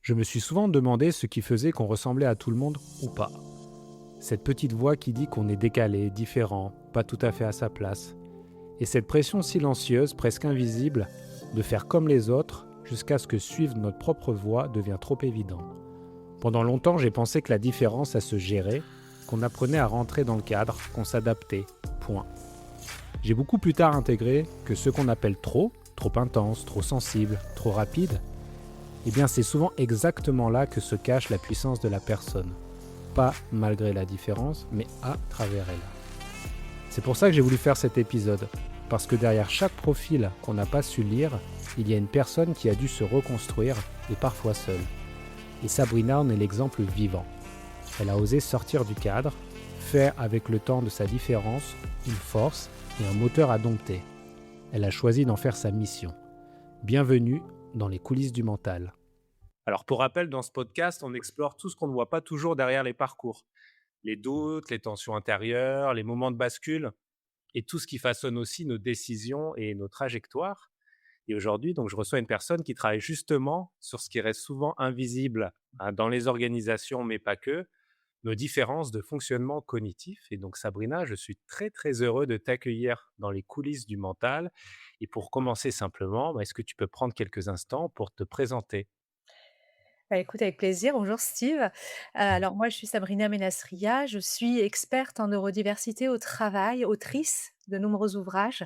Je me suis souvent demandé ce qui faisait qu'on ressemblait à tout le monde ou pas. Cette petite voix qui dit qu'on est décalé, différent, pas tout à fait à sa place. Et cette pression silencieuse, presque invisible, de faire comme les autres jusqu'à ce que suivre notre propre voix devient trop évident. Pendant longtemps, j'ai pensé que la différence, ça se gérait, qu'on apprenait à rentrer dans le cadre, qu'on s'adaptait, point. J'ai beaucoup plus tard intégré que ce qu'on appelle trop intense, trop sensible, trop rapide, eh bien c'est souvent exactement là que se cache la puissance de la personne. Pas malgré la différence, mais à travers elle. C'est pour ça que j'ai voulu faire cet épisode, parce que derrière chaque profil qu'on n'a pas su lire, il y a une personne qui a dû se reconstruire, et parfois seule. Et Sabrina en est l'exemple vivant. Elle a osé sortir du cadre, faire avec le temps de sa différence une force et un moteur à dompter. Elle a choisi d'en faire sa mission. Bienvenue dans les coulisses du mental. Alors pour rappel, dans ce podcast, on explore tout ce qu'on ne voit pas toujours derrière les parcours. Les doutes, les tensions intérieures, les moments de bascule et tout ce qui façonne aussi nos décisions et nos trajectoires. Et aujourd'hui, donc, je reçois une personne qui travaille justement sur ce qui reste souvent invisible dans les organisations, mais pas que, nos différences de fonctionnement cognitif. Et donc, Sabrina, je suis très, très heureux de t'accueillir dans les coulisses du mental. Et pour commencer simplement, est-ce que tu peux prendre quelques instants pour te présenter? Bah, écoute avec plaisir. Bonjour Steve. Alors moi je suis Sabrina Ménasria, je suis experte en neurodiversité au travail, autrice de nombreux ouvrages.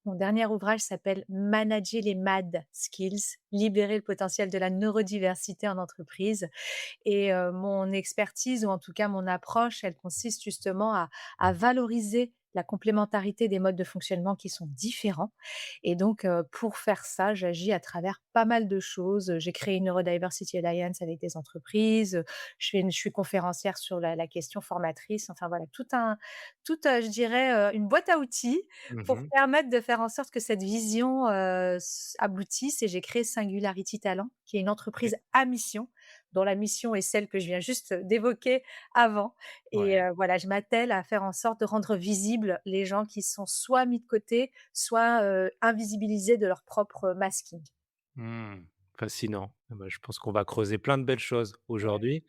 Mon dernier ouvrage s'appelle «Manager les mad skills, libérer le potentiel de la neurodiversité en entreprise» et mon expertise ou en tout cas mon approche, elle consiste justement à valoriser la complémentarité des modes de fonctionnement qui sont différents et donc pour faire ça, j'agis à travers pas mal de choses. J'ai créé une Neurodiversity Alliance avec des entreprises, je suis conférencière sur la question formatrice, enfin voilà, je dirais, une boîte à outils pour Mhm. permettre de faire en sorte que cette vision, s aboutisse et j'ai créé Singularity Talent, qui est une Ok. entreprise à mission, dont la mission est celle que je viens juste d'évoquer avant et Ouais. voilà, je m'attelle à faire en sorte de rendre visibles les gens qui sont soit mis de côté, soit, invisibilisés de leur propre masking. Hmm. Fascinant. Je pense qu'on va creuser plein de belles choses aujourd'hui.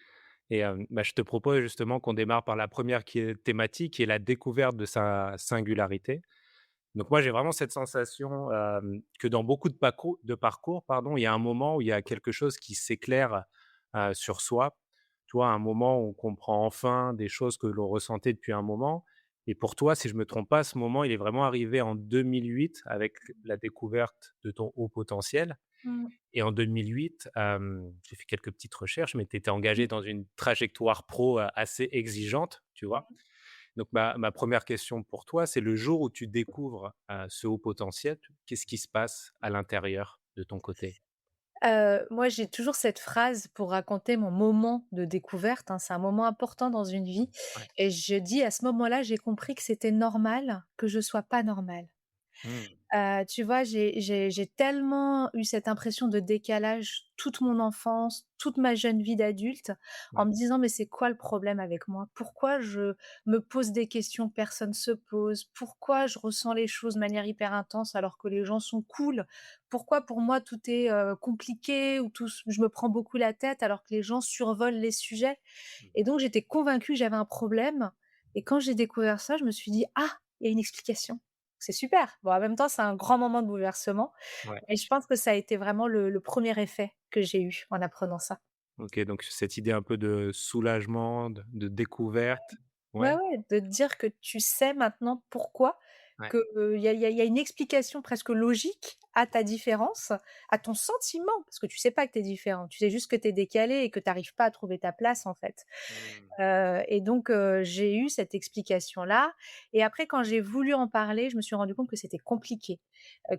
Et je te propose justement qu'on démarre par la première qui est thématique, qui est la découverte de sa singularité. Donc moi, j'ai vraiment cette sensation, que dans beaucoup de parcours, pardon, il y a un moment où il y a quelque chose qui s'éclaire, sur soi. Tu vois, un moment où on comprend enfin des choses que l'on ressentait depuis un moment. Et pour toi, si je me trompe pas, ce moment, il est vraiment arrivé en 2008 avec la découverte de ton haut potentiel. Mmh. Et en 2008, j'ai fait quelques petites recherches, mais tu étais Mmh. engagé dans une trajectoire pro, assez exigeante, tu vois? Donc ma 1re question pour toi, c'est le jour où tu découvres, ce haut potentiel, qu'est-ce qui se passe à l'intérieur de ton côté? Moi, j'ai toujours cette phrase pour raconter mon moment de découverte, hein, c'est un moment important dans une vie Ouais. et je dis: «À ce moment-là, j'ai compris que c'était normal que je sois pas normale». Mmh. Tu vois, j'ai tellement eu cette impression de décalage toute mon enfance, toute ma jeune vie d'adulte, en Ouais. me disant: «Mais c'est quoi le problème avec moi? Pourquoi je me pose des questions que personne se pose? Pourquoi je ressens les choses de manière hyper intense alors que les gens sont cool? Pourquoi pour moi tout est, compliqué ou tout s je me prends beaucoup la tête alors que les gens survolent les sujets?» Mmh. Et donc j'étais convaincue que j'avais un problème et quand j'ai découvert ça, je me suis dit: «Ah, il y a une explication». C'est super. Bon, en même temps, c'est un grand moment de bouleversement Ouais. et je pense que ça a été vraiment le 1er effet que j'ai eu en apprenant ça. OK, donc cette idée un peu de soulagement, de découverte. Ouais, Ouais? ouais, de te dire que tu sais maintenant pourquoi, Ouais. que, il y a une explication presque logique à ta différence, à ton sentiment, parce que tu sais pas que tu es différent. Tu sais juste que tu es décalé et que tu arrives pas à trouver ta place, en fait. Mmh. Et donc j'ai eu cette explication-là et après quand j'ai voulu en parler, je me suis rendu compte que c'était compliqué,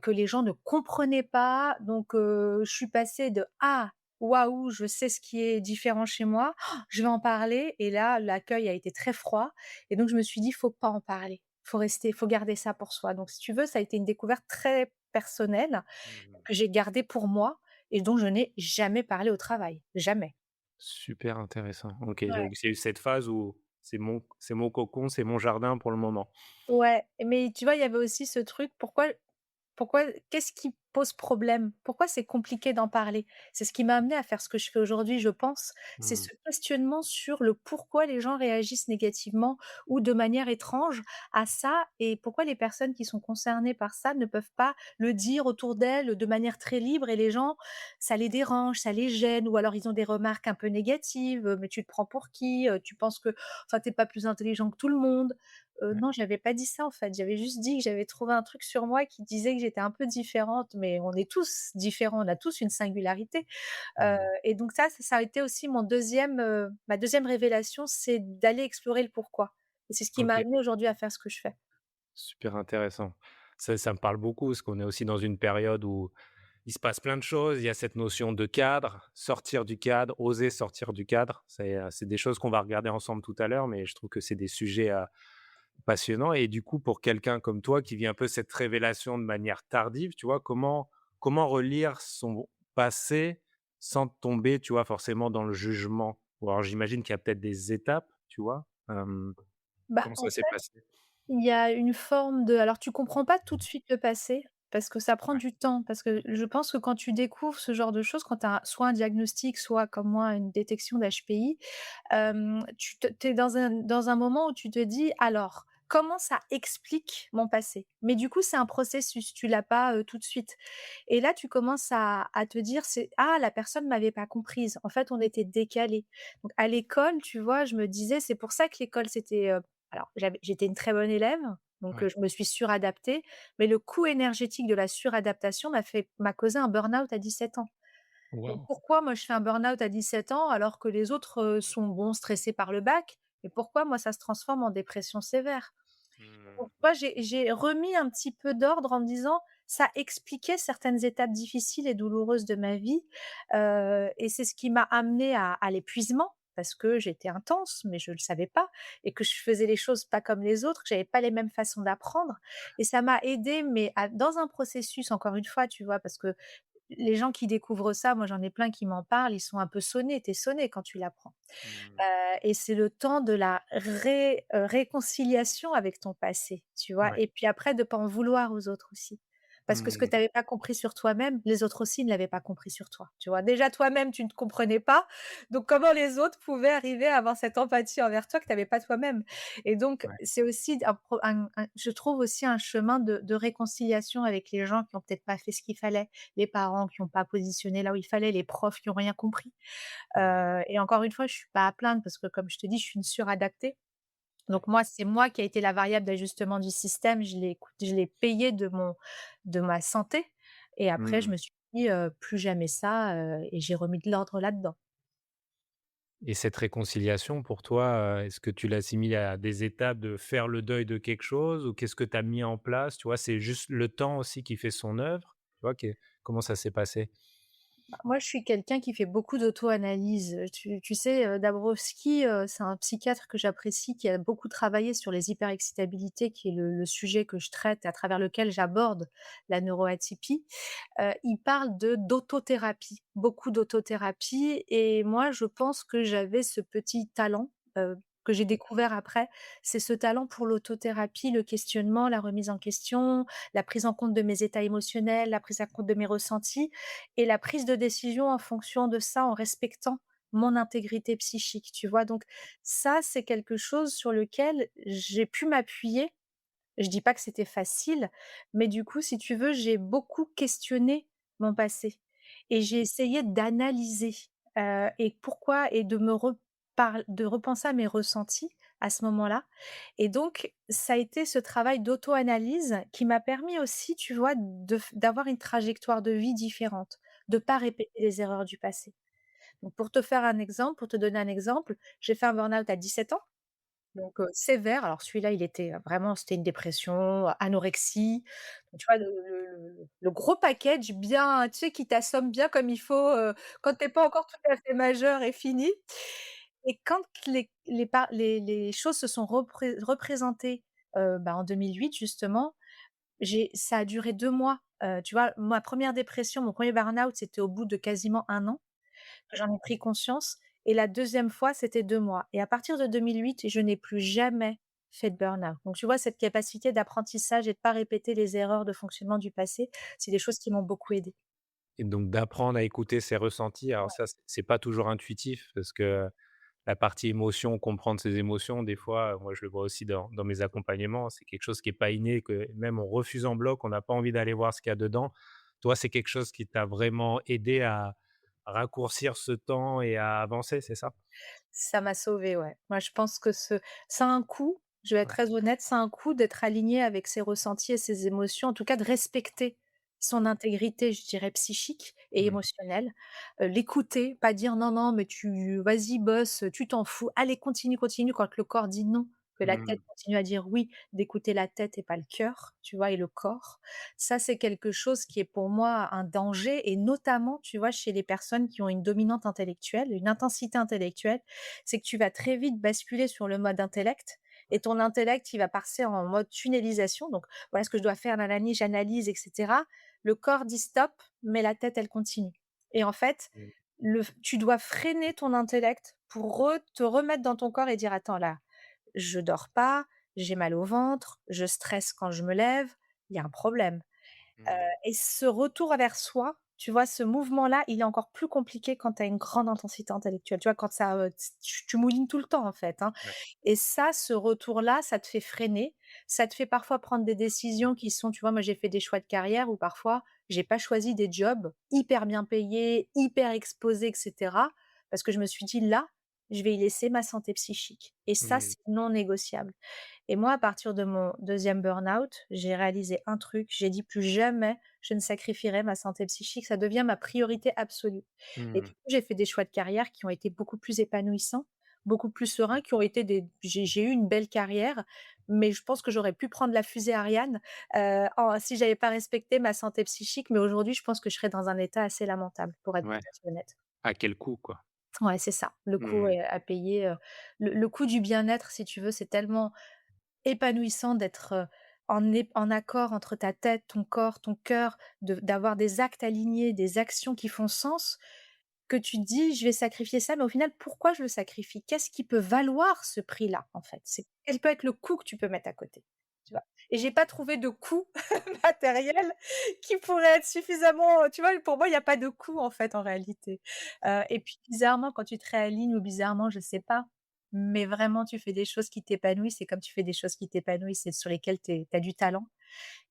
que les gens ne comprenaient pas donc je suis passée de: «Ah, waouh, je sais ce qui est différent chez moi, je vais en parler» et là, l'accueil a été très froid et donc je me suis dit: «Faut pas en parler, faut garder ça pour soi». Donc si tu veux, ça a été une découverte très personnelle Mmh. que j'ai gardée pour moi et dont je n'ai jamais parlé au travail, jamais. Super intéressant. OK, Ouais. donc il eu cette phase où c'est mon cocon, c'est mon jardin pour le moment. Ouais, mais tu vois, il y avait aussi ce truc, pourquoi qu'est-ce qui pose problème? Pourquoi c'est compliqué d'en parler? C'est ce qui m'a amenée à faire ce que je fais aujourd'hui, je pense. C'est Mmh. ce questionnement sur le pourquoi les gens réagissent négativement ou de manière étrange à ça et pourquoi les personnes qui sont concernées par ça ne peuvent pas le dire autour d'elles de manière très libre et les gens, ça les dérange, ça les gêne ou alors ils ont des remarques un peu négatives, «Mais tu te prends pour qui? Tu penses que enfin, tu pas plus intelligent que tout le monde». Ouais. Non, j'avais pas dit ça en fait. J'avais juste dit que j'avais trouvé un truc sur moi qui disait que j'étais un peu différente, mais on est tous différents, on a tous une singularité. Heu Mmh. et donc ça a été aussi ma deuxième révélation, c'est d'aller explorer le pourquoi et c'est ce qui m'a OK, amenée aujourd'hui à faire ce que je fais. super intéressant. Ça me parle beaucoup parce qu'on est aussi dans une période où il se passe plein de choses. Il y a cette notion de cadre, sortir du cadre, oser sortir du cadre. C'est des choses qu'on va regarder ensemble tout à l'heure, mais je trouve que c'est des sujets, passionnants et du coup, pour quelqu'un comme toi qui vit un peu cette révélation de manière tardive, tu vois, comment relire son passé sans tomber, tu vois, forcément dans le jugement? Ou alors j'imagine qu'il y a peut-être des étapes, tu vois? Bah, Comment en ça s'est passé? Il y a une forme de alors tu comprends pas tout de suite le passé, parce que ça prend Ouais, du temps, parce que je pense que quand tu découvres ce genre de choses, quand tu as soit un diagnostic, soit comme moi une détection d'HPI, tu es dans un moment où tu te dis: «Alors, comment ça explique mon passé?» mais du coup, c'est un processus, tu l'as pas, tout de suite et là, tu commences à te dire: «C'est ah, la personne m'avait pas comprise. En fait, on était décalés». Donc à l'école, tu vois, je me disais c'est pour ça que l'école c'était, alors j'étais une très bonne élève, donc ouais. je me suis suradaptée, mais le coût énergétique de la suradaptation m'a causé un burn-out à 17 ans. Donc Waouh! pourquoi moi je fais un burn-out à 17 ans alors que les autres, sont bon stressés par le bac et pourquoi moi ça se transforme en dépression sévère? Mmh. Donc moi j'ai remis un petit peu d'ordre en me disant: «Ça expliquait certaines étapes difficiles et douloureuses de ma vie», et c'est ce qui m'a amenée à l'épuisement parce que j'étais intense, mais je le savais pas et que je faisais les choses pas comme les autres, que j'avais pas les mêmes façons d'apprendre et ça m'a aidée mais à dans un processus encore une fois, tu vois? Parce que les gens qui découvrent ça, moi j'en ai plein qui m'en parlent, ils sont un peu sonnés, tu es sonné quand tu l'apprends. Mmh. Et c'est le temps de la réconciliation avec ton passé, tu vois? Ouais. Et puis après de pas en vouloir aux autres aussi. Parce que ce que Mmh. tu avais pas compris sur toi-même, les autres aussi ne l'avaient pas compris sur toi, tu vois? Déjà toi-même, tu ne te comprenais pas, donc comment les autres pouvaient arriver à avoir cette empathie envers toi que tu avais pas toi-même? Et donc Ouais. c'est aussi un je trouve aussi un chemin de réconciliation avec les gens qui ont peut-être pas fait ce qu'il fallait, les parents qui ont pas positionné là où il fallait, les profs qui ont rien compris. Mmh. Et encore une fois, je suis pas à plaindre parce que comme je te dis, je suis une suradaptée. Ouais. Donc moi, c'est moi qui a été la variable d'ajustement du système. Je l'ai payé de ma santé et après je Mmh. me suis dit, «Plus jamais ça», et j'ai remis de l'ordre là-dedans. Et cette réconciliation pour toi, est-ce que tu l'assimiles à des étapes de faire le deuil de quelque chose ou qu'est-ce que tu as mis en place? Tu vois, c'est juste le temps aussi qui fait son œuvre? Tu vois, comment ça s'est passé? Bah, moi, je suis quelqu'un qui fait beaucoup d'auto-analyse. Tu sais, Dabrowski, c'est un psychiatre que j'apprécie, qui a beaucoup travaillé sur les hyperexcitabilités, qui est le sujet que je traite, à travers lequel j'aborde la neuroatypie. Il parle de d'autothérapie, beaucoup d'autothérapie et moi, je pense que j'avais ce petit talent, que j'ai découvert après. C'est ce talent pour l'autothérapie, le questionnement, la remise en question, la prise en compte de mes états émotionnels, la prise en compte de mes ressentis et la prise de décision en fonction de ça, en respectant mon intégrité psychique, tu vois? Donc ça, c'est quelque chose sur lequel j'ai pu m'appuyer. Je dis pas que c'était facile, mais du coup, si tu veux, j'ai beaucoup questionné mon passé et j'ai essayé d'analyser, et pourquoi et de repenser à mes ressentis à ce moment-là et donc ça a été ce travail d'auto-analyse qui m'a permis aussi, tu vois, d'avoir une trajectoire de vie différente, de pas répéter les erreurs du passé. Donc pour te donner un exemple, j'ai fait un burn-out à 17 ans. Donc sévère, alors celui-là, il était, vraiment c'était une dépression, anorexie, donc tu vois le gros package bien, tu sais, qui t'assomme bien comme il faut, quand tu es pas encore tout à fait majeur et fini et quand les choses se sont représentées, bah, en 2008 justement, j'ai ça a duré 2 mois, tu vois? Ma première dépression, mon premier burn-out, c'était au bout de quasiment 1 an que j'en ai pris conscience et la deuxième fois, c'était 2 mois et à partir de 2008, je n'ai plus jamais fait de burn-out. Donc tu vois, cette capacité d'apprentissage et de pas répéter les erreurs de fonctionnement du passé, c'est des choses qui m'ont beaucoup aidée. Et donc d'apprendre à écouter ses ressentis. Alors ça, c'est pas toujours intuitif parce que la partie émotion, comprendre ses émotions, des fois, moi je le vois aussi dans mes accompagnements, c'est quelque chose qui est pas inné, que même on refuse en bloc, on n'a pas envie d'aller voir ce qu'il y a dedans. Toi, c'est quelque chose qui t'a vraiment aidé à raccourcir ce temps et à avancer, c'est ça? Ça m'a sauvée, ouais. Moi, je pense que ça a un coût, je vais être Ouais. très honnête, ça a un coût d'être aligné avec ses ressentis et ses émotions, en tout cas de respecter son intégrité, je dirais, psychique et Mmh. émotionnelle. L'écouter, pas dire: «Non, non, mais tu vas-y bosse, tu t'en fous. Allez continue, continue», quand le corps dit non, que la tête Mmh. continue à dire oui, d'écouter la tête et pas le cœur, tu vois? Et le corps. Ça, c'est quelque chose qui est pour moi un danger et notamment, tu vois, chez les personnes qui ont une dominante intellectuelle, une intensité intellectuelle, c'est que tu vas très vite basculer sur le mode intellect et ton intellect, il va passer en mode tunnelisation. Donc, voilà ce que je dois faire, nanani, j'analyse, et cetera. Le corps dit stop, mais la tête, elle continue. Et en fait, Mmh. tu dois freiner ton intellect pour te remettre dans ton corps et dire: «Attends là, je dors pas, j'ai mal au ventre, je stresse quand je me lève, il y a un problème». Mmh. Et ce retour vers soi, tu vois, ce mouvement-là, il est encore plus compliqué quand tu as une grande intensité intellectuelle. Tu vois, quand ça, tu moulines tout le temps, en fait, hein. Ouais. Et ça, ce retour-là, ça te fait freiner, ça te fait parfois prendre des décisions qui sont tu vois, moi, j'ai fait des choix de carrière où parfois, j'ai pas choisi des jobs hyper bien payés, hyper exposés et cetera, parce que je me suis dit: «Là, je vais y laisser ma santé psychique» et ça, Mmh. c'est non négociable. Et moi, à partir de mon deuxième burn-out, j'ai réalisé un truc, j'ai dit: «Plus jamais je ne sacrifierai ma santé psychique, ça devient ma priorité absolue». Et du Mmh. coup, j'ai fait des choix de carrière qui ont été beaucoup plus épanouissants, beaucoup plus sereins, qui ont été j'ai eu une belle carrière, mais je pense que j'aurais pu prendre la fusée Ariane, si j'avais pas respecté ma santé psychique, mais aujourd'hui, je pense que je serais dans un état assez lamentable, pour être Ouais. tout à fait honnête. À quel coût, quoi? Ouais, c'est ça, le coût Mmh. est à payer, le coût du bien-être, si tu veux, c'est tellement épanouissant d'être, en accord entre ta tête, ton corps, ton cœur, d'avoir des actes alignés, des actions qui font sens, que tu te dis: «Je vais sacrifier ça», mais au final, pourquoi je le sacrifie? Qu'est-ce qui peut valoir ce prix-là, en fait? C'est quel peut être le coût que tu peux mettre à côté, tu vois? Et j'ai pas trouvé de coût matériel qui pourrait être suffisamment, tu vois? Pour moi, il y a pas de coût, en fait, en réalité. Et puis bizarrement, quand tu te réalignes ou bizarrement, je sais pas, mais vraiment tu fais des choses qui t'épanouissent et comme tu fais des choses qui t'épanouissent et sur lesquelles tu as du talent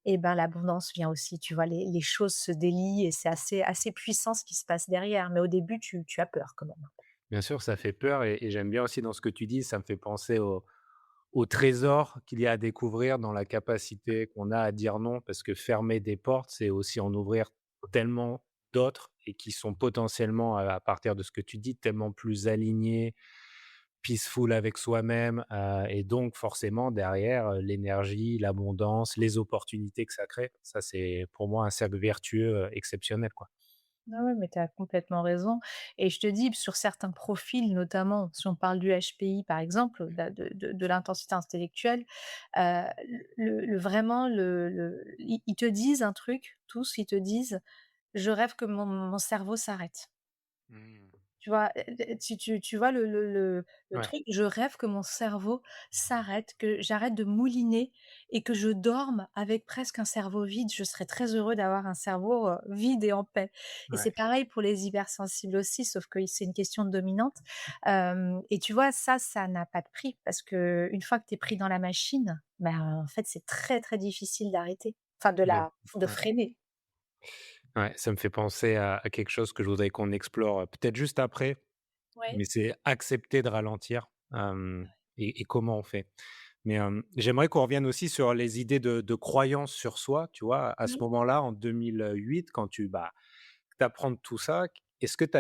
et ben, l'abondance vient aussi, tu vois? Les choses se délient et c'est assez puissant ce qui se passe derrière, mais au début tu as peur quand même. Bien sûr, ça fait peur et j'aime bien aussi dans ce que tu dis, ça me fait penser au trésor qu'il y a à découvrir dans la capacité qu'on a à dire non, parce que fermer des portes, c'est aussi en ouvrir tellement d'autres et qui sont potentiellement, à partir de ce que tu dis, tellement plus alignés, peaceful avec soi-même, et donc forcément derrière, l'énergie, l'abondance, les opportunités que ça crée. Ça, c'est pour moi un cercle vertueux, exceptionnel, quoi. Ah ouais, mais tu as complètement raison et je te dis, sur certains profils, notamment si on parle du HPI par exemple, de l'intensité intellectuelle, heu, le vraiment ils te disent un truc, tous, ils te disent: «Je rêve que mon cerveau s'arrête». Mmh. Tu vois? Tu vois le Ouais, truc? Je rêve que mon cerveau s'arrête, que j'arrête de mouliner et que je dorme avec presque un cerveau vide. Je serais très heureux d'avoir un cerveau, vide et en paix et ouais. c'est pareil pour les hypersensibles aussi, sauf que c'est une question de dominante. Et tu vois, ça n'a pas de prix parce qu'une fois que tu es pris dans la machine, ben, en fait, c'est très, très difficile d'arrêter, enfin Bien. de Ouais. freiner. Ouais, ça me fait penser à quelque chose que je voudrais qu'on explore, peut-être juste après, Ouais. mais c'est accepter de ralentir, et comment on fait. Mais, j'aimerais qu'on revienne aussi sur les idées de croyances sur soi, tu vois? À ce Oui. moment-là, en 2008, quand tu apprends tout ça, est-ce que tu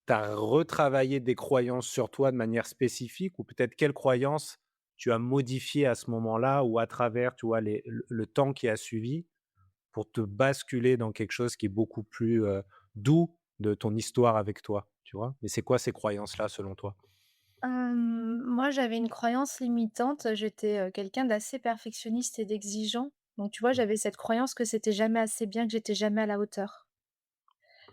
as retravaillé des croyances sur toi de manière spécifique ou peut-être quelles croyances tu as modifiées à ce moment-là ou à travers, tu vois, le temps qui a suivi? Pour te basculer dans quelque chose qui est beaucoup plus, doux de ton histoire avec toi, tu vois? Mais c'est quoi ces croyances-là selon toi? Moi, j'avais une croyance limitante. J'étais, quelqu'un d'assez perfectionniste et d'exigeant. Donc tu vois, Mmh. j'avais cette croyance que c'était jamais assez bien, que j'étais jamais à la hauteur.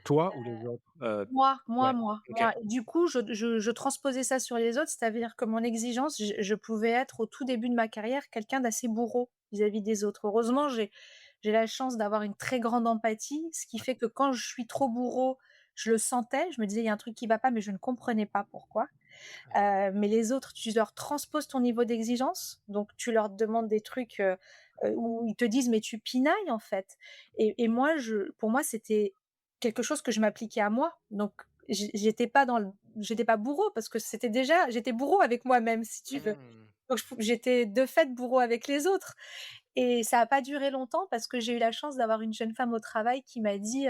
Toi ou les autres? Moi, moi, Ouais, moi, OK. moi et du coup, je transposais ça sur les autres, c'est-à-dire que mon exigence, je pouvais être au tout début de ma carrière quelqu'un d'assez bourreau vis-à-vis des autres. Heureusement, j'ai la chance d'avoir une très grande empathie, ce qui fait que quand je suis trop bourreau, je le sentais, je me disais: «Il y a un truc qui va pas», mais je ne comprenais pas pourquoi. Ouais. Mais les autres, tu leur transposes ton niveau d'exigence, donc tu leur demandes des trucs, où ils te disent: «Mais tu pinailles, en fait» et moi, pour moi, c'était quelque chose que je m'appliquais à moi, donc j'étais pas bourreau parce que j'étais bourreau avec moi-même, si tu veux. Mmh. Donc j'étais de fait bourreau avec les autres et ça a pas duré longtemps parce que j'ai eu la chance d'avoir une jeune femme au travail qui m'a dit,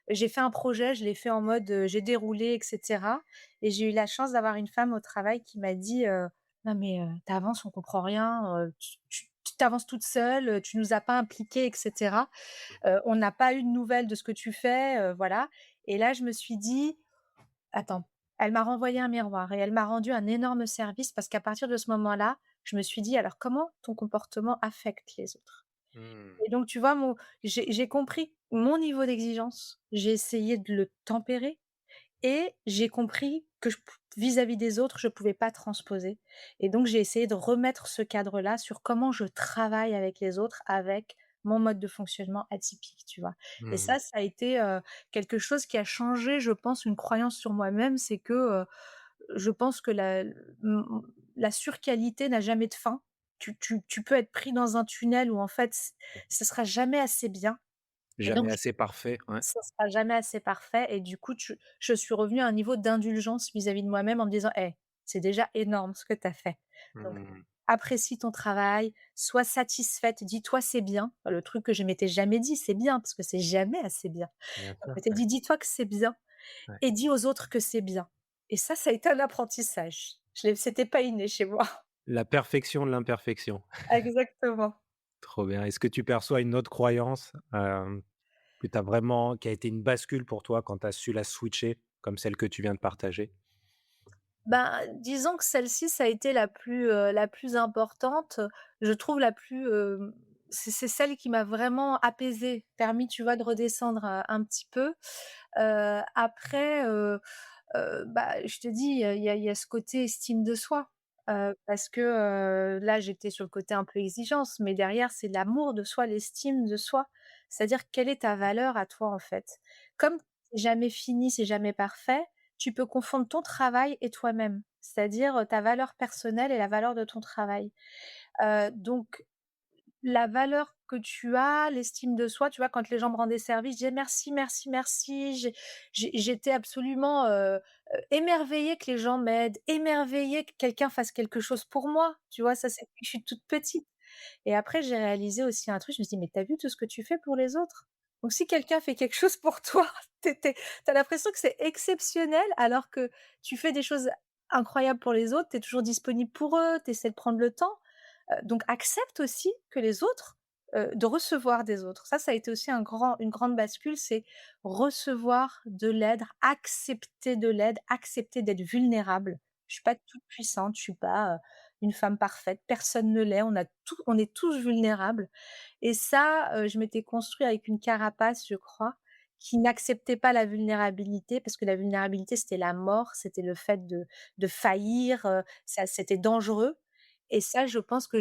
j'ai fait un projet, je l'ai fait en mode, j'ai déroulé et cetera et j'ai eu la chance d'avoir une femme au travail qui m'a dit, «Non mais, tu avances, on comprend rien, tu avances toute seule, tu nous as pas impliqués et cetera. On n'a pas eu de nouvelles de ce que tu fais, voilà» et là je me suis dit: «Attends». Elle m'a renvoyé un miroir et elle m'a rendu un énorme service parce qu'à partir de ce moment-là, je me suis dit: «Alors comment ton comportement affecte les autres?» Mmh. Et donc tu vois, j'ai compris mon niveau d'exigence, j'ai essayé de le tempérer et j'ai compris que vis-à-vis des autres, je pouvais pas transposer et donc j'ai essayé de remettre ce cadre-là sur comment je travaille avec les autres, avec mon mode de fonctionnement atypique, tu vois? Et Mmh. ça a été, quelque chose qui a changé, je pense, une croyance sur moi-même, c'est que, je pense que la surqualité n'a jamais de fin. Tu peux être pris dans un tunnel où en fait, ce sera jamais assez bien et donc Jamais assez parfait, ouais. ça sera jamais assez parfait et du coup, je suis revenue à un niveau d'indulgence vis-à-vis de moi-même en me disant: «Hey, c'est déjà énorme ce que tu as fait. Donc Mmh. apprécie ton travail, sois satisfaite, dis-toi: "C'est bien"», le truc que je m'étais jamais dit: «C'est bien», parce que c'est jamais assez bien. Bien Donc je sûr, m'étais ouais, dit: «Dis-toi que c'est bien ouais. et dis aux autres que c'est bien» et ça a été un apprentissage. C'était pas inné chez moi. La perfection de l'imperfection. Exactement. Trop bien. Est-ce que tu perçois une autre croyance, que tu vraiment qui a été une bascule pour toi quand tu as su la switcher, comme celle que tu viens de partager? Ben, disons que celle-ci, ça a été la plus importante, je trouve la plus, c'est celle qui m'a vraiment apaisée, permis, tu vois, de redescendre, un petit peu. Après, bah, je te dis, il y a ce côté estime de soi, parce que, là, j'étais sur le côté un peu exigence, mais derrière, c'est l'amour de soi, l'estime de soi. C'est-à-dire quelle est ta valeur à toi, en fait? Comme c'est jamais fini, c'est jamais parfait, tu peux confondre ton travail et toi-même. C'est-à-dire, ta valeur personnelle et la valeur de ton travail. Donc la valeur que tu as, l'estime de soi, tu vois? Quand les gens me rendaient service, je disais: «Merci, merci, merci». J'étais absolument, émerveillée que les gens m'aident, émerveillée que quelqu'un fasse quelque chose pour moi, tu vois? Ça, c'est depuis que je suis toute petite et après j'ai réalisé aussi un truc, je me suis dit: «Mais tu as vu tout ce que tu fais pour les autres? Donc si quelqu'un fait quelque chose pour toi, tu as l'impression que c'est exceptionnel alors que tu fais des choses incroyables pour les autres, tu es toujours disponible pour eux, tu essaies de prendre le temps». Donc accepte aussi que les autres, de recevoir des autres. Ça a été aussi une grande bascule, c'est recevoir de l'aide, accepter de l'aide, accepter d'être vulnérable. Je suis pas toute puissante, je suis pas, une femme parfaite, personne ne l'est, on est tous vulnérables et ça, je m'étais construit avec une carapace, je crois, qui n'acceptait pas la vulnérabilité parce que la vulnérabilité, c'était la mort, c'était le fait de faillir, ça c'était dangereux et ça, je pense que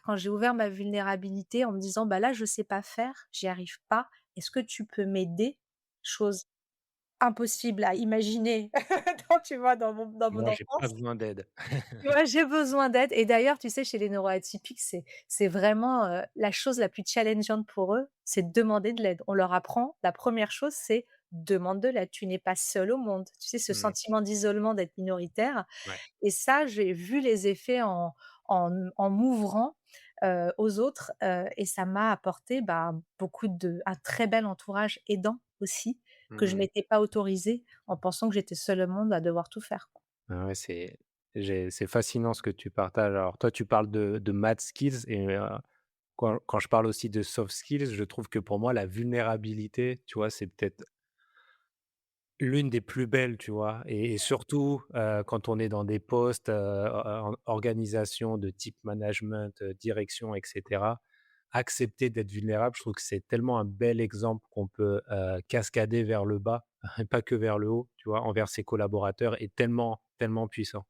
quand j'ai ouvert ma vulnérabilité en me disant: «Bah, là, je sais pas faire, j'y arrive pas, est-ce que tu peux m'aider?» chose impossible à imaginer dans tu vois, dans mon Moi, j'ai pas enfance. besoin d'aide. Ouais, j'ai besoin d'aide et d'ailleurs, tu sais, chez les neuroatypiques, c'est vraiment, la chose la plus challengeante pour eux, c'est de demander de l'aide. On leur apprend, la première chose, c'est: «Demande de l'aide, tu n'es pas seul au monde». Tu sais, ce Mmh. sentiment d'isolement, d'être minoritaire Ouais. et ça, j'ai vu les effets en m'ouvrant, aux autres, et ça m'a apporté, bah, un très bel entourage aidant aussi, que je Mmh. m'étais pas autorisée en pensant que j'étais seule au monde à devoir tout faire. Ah ouais, c'est fascinant ce que tu partages. Alors toi, tu parles de math skills et quand je parle aussi de soft skills, je trouve que pour moi, la vulnérabilité, tu vois, c'est peut-être l'une des plus belles, tu vois? Et surtout, quand on est dans des postes, en organisation de type management, direction et cetera. accepter d'être vulnérable, je trouve que c'est tellement un bel exemple qu'on peut, cascader vers le bas et pas que vers le haut, tu vois? Envers ses collaborateurs est tellement, tellement puissant.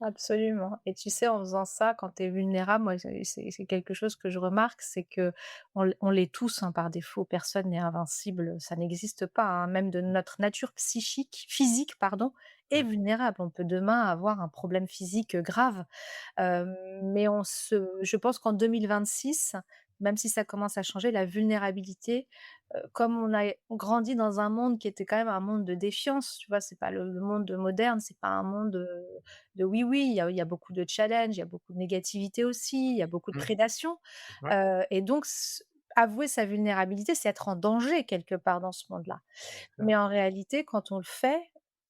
Absolument et tu sais, en faisant ça, quand tu es vulnérable, moi, c'est quelque chose que je remarque, c'est qu'on l'est tous, hein, par défaut. Personne n'est invincible, ça n'existe pas, hein. Même de notre nature physique, pardon, est Ouais, vulnérable. On peut demain avoir un problème physique, grave. Mais je pense qu'en 2026, même si ça commence à changer, la vulnérabilité, comme on a grandi dans un monde qui était quand même un monde de défiance, tu vois? C'est pas le monde moderne, c'est pas un monde, de oui, oui, il y a beaucoup de challenges, il y a beaucoup de négativité aussi, il y a beaucoup de mmh, prédation, ouais, et donc avouer sa vulnérabilité, c'est être en danger quelque part dans ce monde-là. bien sûr. Mais en réalité, quand on le fait,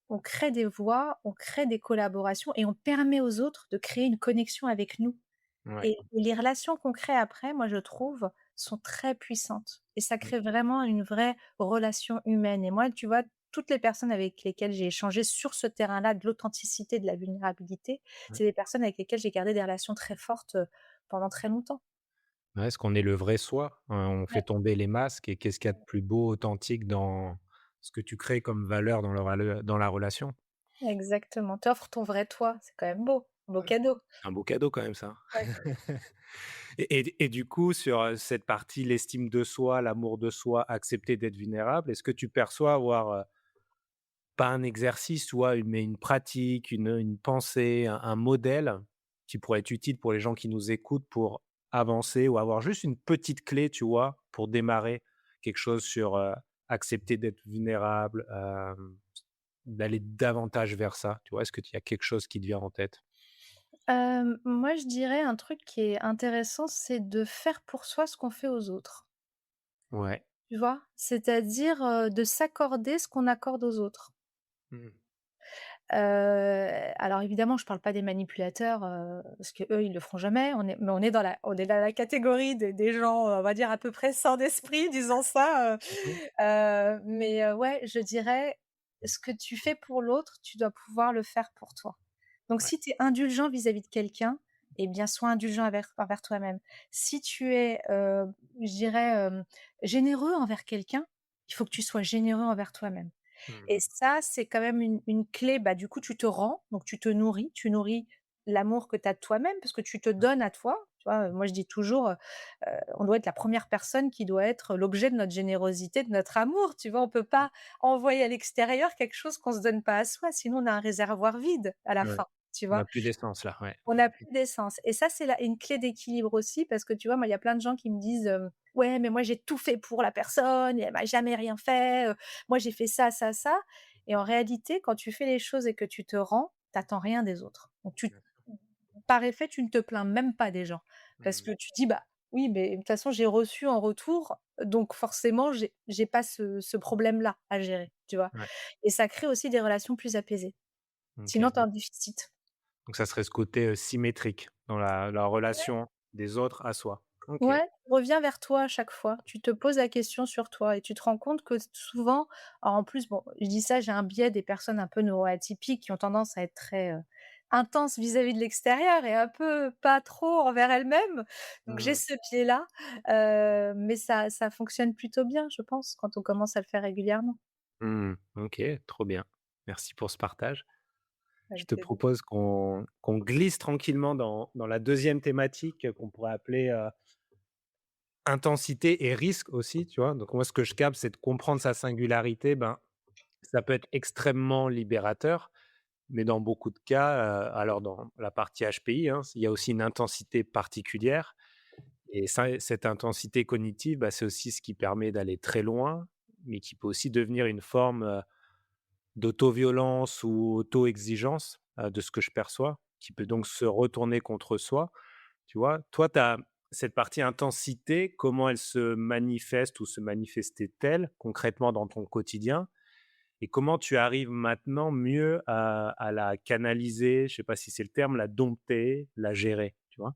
on crée des voies, on crée des collaborations et on permet aux autres de créer une connexion avec nous. Ouais, Et les relations qu'on crée après, moi je trouve, sont très puissantes et ça mmh, crée vraiment une vraie relation humaine et moi, tu vois, toutes les personnes avec lesquelles j'ai échangé sur ce terrain-là de l'authenticité, de la vulnérabilité, ouais. c'est des personnes avec lesquelles j'ai gardé des relations très fortes, pendant très longtemps. Ouais, est-ce qu'on est le vrai soi? On fait Ouais, tomber les masques et qu'est-ce qu'il y a de plus beau, authentique dans ce que tu crées comme valeur dans la relation? exactement. Tu ton vrai toi, c'est quand même beau, beau Ouais. cadeau. Un beau cadeau quand même ça. Ouais. Et du coup, sur, cette partie, l'estime de soi, l'amour de soi, accepter d'être vulnérable, est-ce que tu perçois avoir, pas un exercice, tu vois, mais une pratique, une pensée, un modèle qui pourrait être utile pour les gens qui nous écoutent pour avancer ou avoir juste une petite clé, tu vois, pour démarrer quelque chose sur, accepter d'être vulnérable, d'aller davantage vers ça, tu vois? Est-ce qu'il y a quelque chose qui te vient en tête? Moi je dirais un truc qui est intéressant, c'est de faire pour soi ce qu'on fait aux autres. Ouais. Tu vois? C'est-à-dire, de s'accorder ce qu'on accorde aux autres. Mmh. Alors évidemment, je parle pas des manipulateurs, parce qu'eux, ils le feront jamais. On est dans la catégorie des gens, on va dire à peu près sains d'esprit, disons ça, Mmh. mais ouais, je dirais, ce que tu fais pour l'autre, tu dois pouvoir le faire pour toi. Donc Ouais. si tu es indulgent vis-à-vis de quelqu'un, eh bien, sois indulgent envers toi-même. Si tu es, je dirais, généreux envers quelqu'un, il faut que tu sois généreux envers toi-même. Et Mmh. ça, c'est quand même une clé, bah, du coup, tu te rends, donc tu nourris l'amour que tu as de toi-même parce que tu te donnes à toi, tu vois? Moi, je dis toujours, on doit être la première personne qui doit être l'objet de notre générosité, de notre amour, tu vois? On peut pas envoyer à l'extérieur quelque chose qu'on se donne pas à soi, sinon on a un réservoir vide à la Ouais. fin, tu On a vois? plus d'essence là, ouais. On n'a plus d'essence et ça, c'est la une clé d'équilibre aussi parce que tu vois, moi, il y a plein de gens qui me disent, «Ouais, mais moi, j'ai tout fait pour la personne et elle m'a jamais rien fait, moi, j'ai fait ça, ça, ça» et en réalité, quand tu fais les choses et que tu te rends, tu attends rien des autres. Donc Bien sûr. par effet, tu ne te plains même pas des gens parce Mmh. que tu dis: «Bah, oui, mais de toute façon, j'ai reçu en retour, donc forcément, j'ai pas ce problème-là à gérer», tu vois? Ouais. Et ça crée aussi des relations plus apaisées. Sinon, OK. tu es en déficit. Donc ça serait ce côté, symétrique dans la relation des autres à soi. OK. Ouais, reviens vers toi à chaque fois. Tu te poses la question sur toi et tu te rends compte que souvent alors en plus, bon, je dis ça, j'ai un biais des personnes un peu neuroatypiques qui ont tendance à être très, intenses vis-à-vis de l'extérieur et un peu pas trop envers elles-mêmes. Donc j'ai Mmh. ce biais-là, mais ça fonctionne plutôt bien, je pense, quand on commence à le faire régulièrement. Mmh. OK, trop bien. Merci pour ce partage. Je Avec te plaisir. propose qu'on glisse tranquillement dans la deuxième thématique, qu'on pourrait appeler, intensité et risque aussi, tu vois? Donc moi, ce que je capte, c'est de comprendre sa singularité, ben, ça peut être extrêmement libérateur, mais dans beaucoup de cas, alors dans la partie HPI, hein, il y a aussi une intensité particulière et ça, cette intensité cognitive, bah, c'est aussi ce qui permet d'aller très loin, mais qui peut aussi devenir une forme, d'auto-violence ou auto-exigence, de ce que je perçois, qui peut donc se retourner contre soi, tu vois? Toi, tu as cette partie intensité, comment elle se manifeste ou se manifestait-elle concrètement dans ton quotidien? Et comment tu arrives maintenant mieux à la canaliser? Je sais pas si c'est le terme, la dompter, la gérer, tu vois?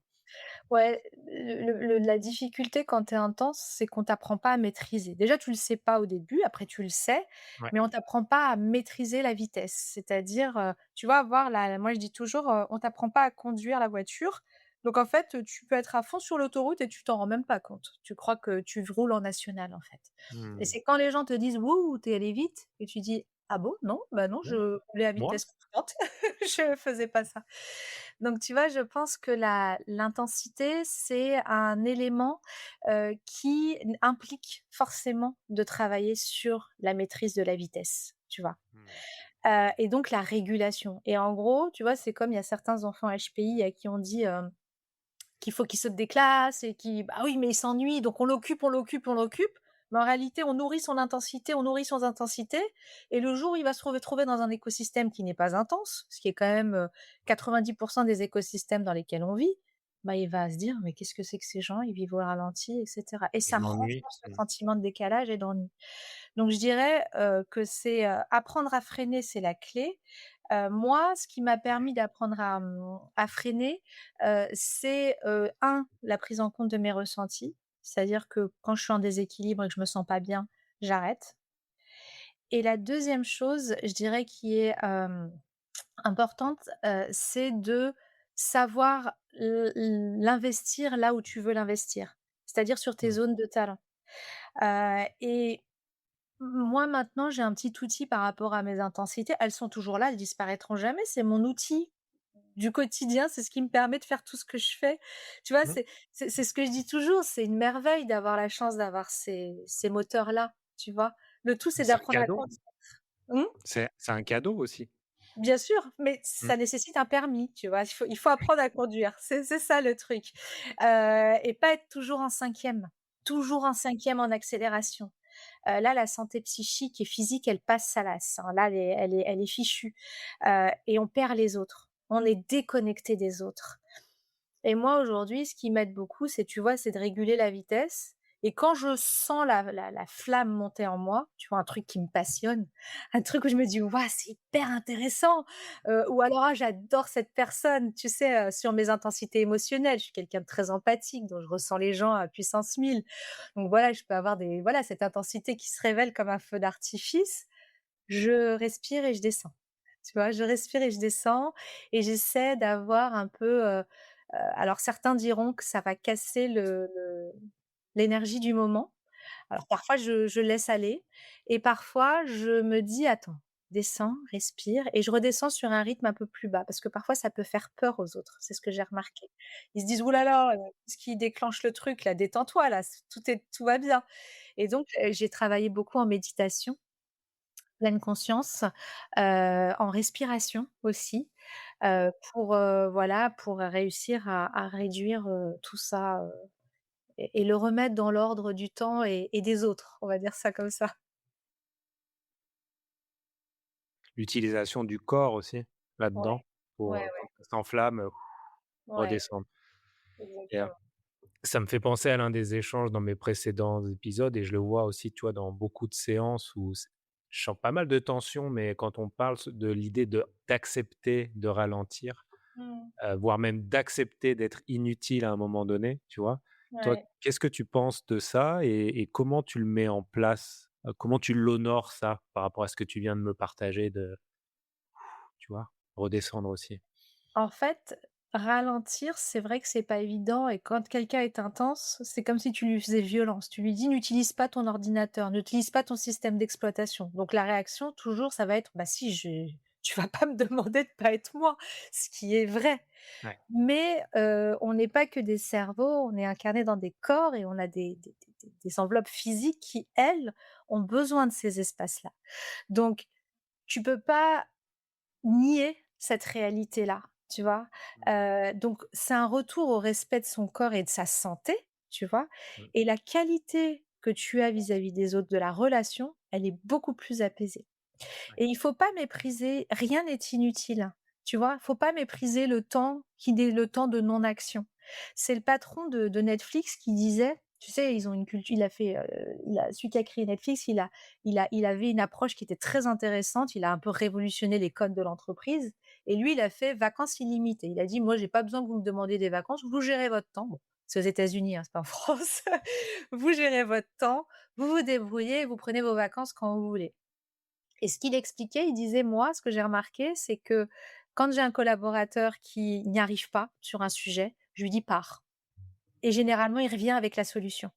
Ouais, la difficulté quand tu es intense, c'est qu'on t'apprend pas à maîtriser. Déjà, tu le sais pas au début, après tu le sais, Ouais. mais on t'apprend pas à maîtriser la vitesse. C'est-à-dire, tu vas avoir moi je dis toujours, on t'apprend pas à conduire la voiture, Donc en fait, tu peux être à fond sur l'autoroute et tu t'en rends même pas compte. Tu crois que tu roules en national, en fait. Et Mmh. c'est quand les gens te disent: «Wouh, tu es allé vite» et tu dis: «Ah bon? Non, bah non, Ouais, je roulais à moi? vitesse constante, je faisais pas ça». Donc tu vois, je pense que la l'intensité, c'est un élément, qui implique forcément de travailler sur la maîtrise de la vitesse, tu vois? Mmh. Et donc la régulation et en gros, tu vois, c'est comme il y a certains enfants HPI à qui on dit, qu'il faut qu'ils sautent des classes et qui bah oui, mais il s'ennuie, donc on l'occupe, on l'occupe, on l'occupe. Mais en réalité, on nourrit son intensité et le jour où il va se retrouver dans un écosystème qui n'est pas intense, ce qui est quand même, 90 des écosystèmes dans lesquels on vit, bah, il va se dire: «Mais qu'est-ce que c'est que ces gens? Ils vivent au ralenti» et cetera et Je ça m'ennuie. renforce le Mmh. sentiment de décalage et d'ennui. Donc je dirais, que c'est, apprendre à freiner, c'est la clé. Moi, ce qui m'a permis d'apprendre à freiner, c'est, 1 la prise en compte de mes ressentis. C'est-à-dire que quand je suis en déséquilibre et que je me sens pas bien, j'arrête et la deuxième chose, je dirais qui est, importante, c'est de savoir l'investir là où tu veux l'investir, c'est-à-dire sur tes Mmh. zones de talent. Et moi, maintenant, j'ai un petit outil par rapport à mes intensités. Elles sont toujours là, elles disparaîtront jamais. C'est mon outil du quotidien, c'est ce qui me permet de faire tout ce que je fais. Tu vois, Mmh. c'est ce que je dis toujours, c'est une merveille d'avoir la chance d'avoir ces moteurs-là, tu vois? Le tout, Mais c'est c'est un d'apprendre à cadeau. conduire. Mmh? C'est un cadeau aussi. Bien sûr, mais Mmh. ça nécessite un permis, tu vois? Il faut apprendre à conduire, c'est ça le truc, et pas être toujours en cinquième en accélération. Là, la santé psychique et physique, elle passe sa lasse, hein. Là, elle est fichue, et on perd les autres. On est déconnecté des autres et moi, aujourd'hui, ce qui m'aide beaucoup, c'est, tu vois, c'est de réguler la vitesse et quand je sens la flamme monter en moi, tu vois, un truc qui me passionne, un truc où je me dis: «Waouh, c'est hyper intéressant», ou alors: «Ah, j'adore cette personne», tu sais, sur mes intensités émotionnelles. Je suis quelqu'un de très empathique, donc je ressens les gens à puissance 1000. Donc voilà, je peux avoir cette intensité qui se révèle comme un feu d'artifice. Je respire et je descends. Tu vois? Je respire et je descends et j'essaie d'avoir un peu, alors certains diront que ça va casser l'énergie du moment. Alors parfois je laisse aller et parfois je me dis: «Attends, descends, respire» et je redescends sur un rythme un peu plus bas parce que parfois ça peut faire peur aux autres. C'est ce que j'ai remarqué. Ils se disent: «Ouh là là, qu'est-ce qui déclenche le truc là? Détends-toi là, tout va bien» et donc j'ai travaillé beaucoup en méditation, pleine conscience, en respiration aussi, pour, voilà, pour réussir à réduire, tout ça, et le remettre dans l'ordre du temps et des autres, on va dire ça comme ça. L'utilisation du corps aussi, Ouais, là-dedans, pour, ouais, ouais, quand ça s'enflamme, ouais, redescendre et exactement. ça me fait penser à l'un des échanges dans mes précédents épisodes et je le vois aussi, tu vois, dans beaucoup de séances où je sens pas mal de tension, mais quand on parle de l'idée d'accepter de ralentir, Mmh. voire même d'accepter d'être inutile à un moment donné, tu vois? Toi, Ouais. qu'est-ce que tu penses de ça et comment tu le mets en place? Comment tu l'honores ça, par rapport à ce que tu viens de me partager de tu vois, redescendre aussi? En fait, ralentir, c'est vrai que c'est pas évident et quand quelqu'un est intense, c'est comme si tu lui faisais violence. Tu lui dis: «N'utilise pas ton ordinateur, n'utilise pas ton système d'exploitation». Donc la réaction toujours, ça va être: «Bah si, je tu vas pas me demander de pas être moi», ce qui est vrai. Ouais. Mais on n'est pas que des cerveaux, on est incarné dans des corps et on a des enveloppes physiques qui, elles, ont besoin de ces espaces-là. Donc tu peux pas nier cette réalité-là, tu vois? Mmh. Donc c'est un retour au respect de son corps et de sa santé, tu vois? Mmh. Et la qualité que tu as vis-à-vis des autres, de la relation, elle est beaucoup plus apaisée. Ouais. Et il faut pas mépriser, rien n'est inutile, hein, tu vois? Faut pas mépriser le temps qui est le temps de non-action. C'est le patron de Netflix qui disait, tu sais, ils ont une culture, celui qui a créé Netflix, il avait une approche qui était très intéressante, il a un peu révolutionné les codes de l'entreprise et lui, il a fait vacances illimitées. Il a dit: «Moi, j'ai pas besoin que vous me demandiez des vacances, vous gérez votre temps». Bon, c'est aux États-Unis, hein, c'est pas en France. Vous gérez votre temps, vous vous débrouillez, vous prenez vos vacances quand vous voulez. Et ce qu'il expliquait, il disait: «Moi, ce que j'ai remarqué, c'est que quand j'ai un collaborateur qui n'y arrive pas sur un sujet, je lui dis: «Pars» et généralement, il revient avec la solution.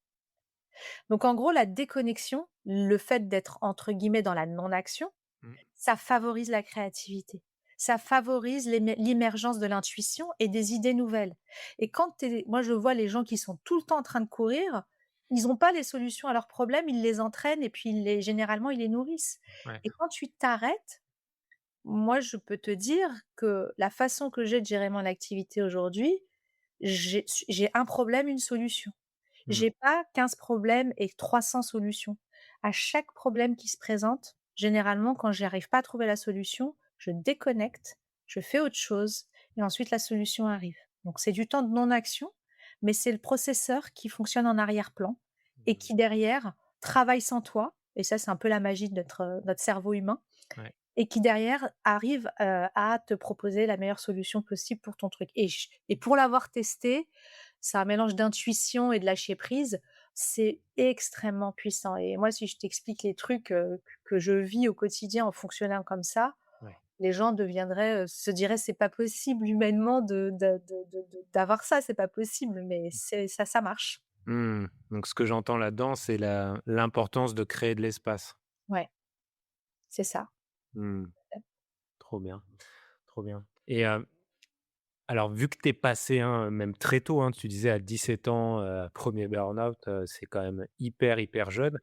Donc en gros, la déconnexion, le fait d'être entre guillemets «dans la non-action», Mmh. ça favorise la créativité. Ça favorise l'émergence de l'intuition et des idées nouvelles. Et quand tu moi je vois les gens qui sont tout le temps en train de courir, ils ont pas les solutions à leurs problèmes, ils les entraînent et puis généralement ils les nourrissent. Ouais. Et quand tu t'arrêtes, moi je peux te dire que la façon que j'ai de gérer mon activité aujourd'hui, j'ai un problème, une solution. Mmh. J'ai pas 15 problèmes et 300 solutions. À chaque problème qui se présente, généralement, quand j'arrive pas à trouver la solution, je déconnecte, je fais autre chose et ensuite la solution arrive. Donc c'est du temps de non-action, mais c'est le processeur qui fonctionne en arrière-plan et Mmh. qui derrière travaille sans toi et ça, c'est un peu la magie de notre cerveau humain Ouais. et qui derrière arrive, à te proposer la meilleure solution possible pour ton truc et pour l'avoir testé, c'est un mélange d'intuition et de lâcher prise, c'est extrêmement puissant et moi, si je t'explique les trucs, que je vis au quotidien en fonctionnant comme ça, Ouais. les gens se diraient: «C'est pas possible humainement d'avoir ça, c'est pas possible», mais c'est ça, ça marche. Mmh. Donc ce que j'entends là-dedans, c'est l'importance de créer de l'espace. Ouais, c'est ça. Mmh. Trop bien, trop bien et alors vu que tu es passé, hein, même très tôt, hein, tu disais à 17 ans, 1er burn-out, c'est quand même hyper, hyper jeune.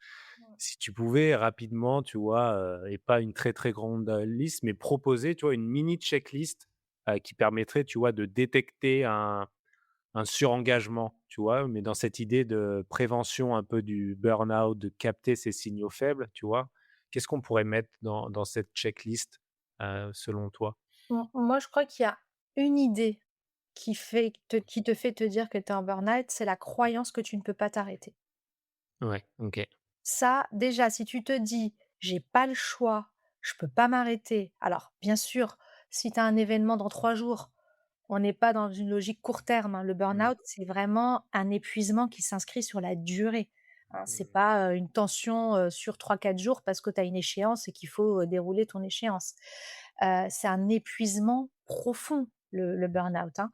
Si tu pouvais rapidement, tu vois, et pas une très, très grande, liste, mais proposer, tu vois, une mini checklist, qui permettrait, tu vois, de détecter un surengagement, tu vois? Mais dans cette idée de prévention un peu du burn-out, de capter ces signaux faibles, tu vois? Qu'est-ce qu'on pourrait mettre dans cette checklist, selon toi? Moi, je crois qu'il y a une idée qui te fait te dire que tu es en burn-out, c'est la croyance que tu ne peux pas t'arrêter. Ouais, OK. Ça, déjà, si tu te dis: «J'ai pas le choix, je peux pas m'arrêter». Alors, bien sûr, si tu as un événement dans 3 jours, on n'est pas dans une logique court terme, hein. Le Mmh. burn-out, c'est vraiment un épuisement qui s'inscrit sur la durée, hein. C'est Mmh. pas, une tension, sur 3 4 jours parce que tu as une échéance et qu'il faut, dérouler ton échéance. C'est un épuisement profond, le burn-out, hein,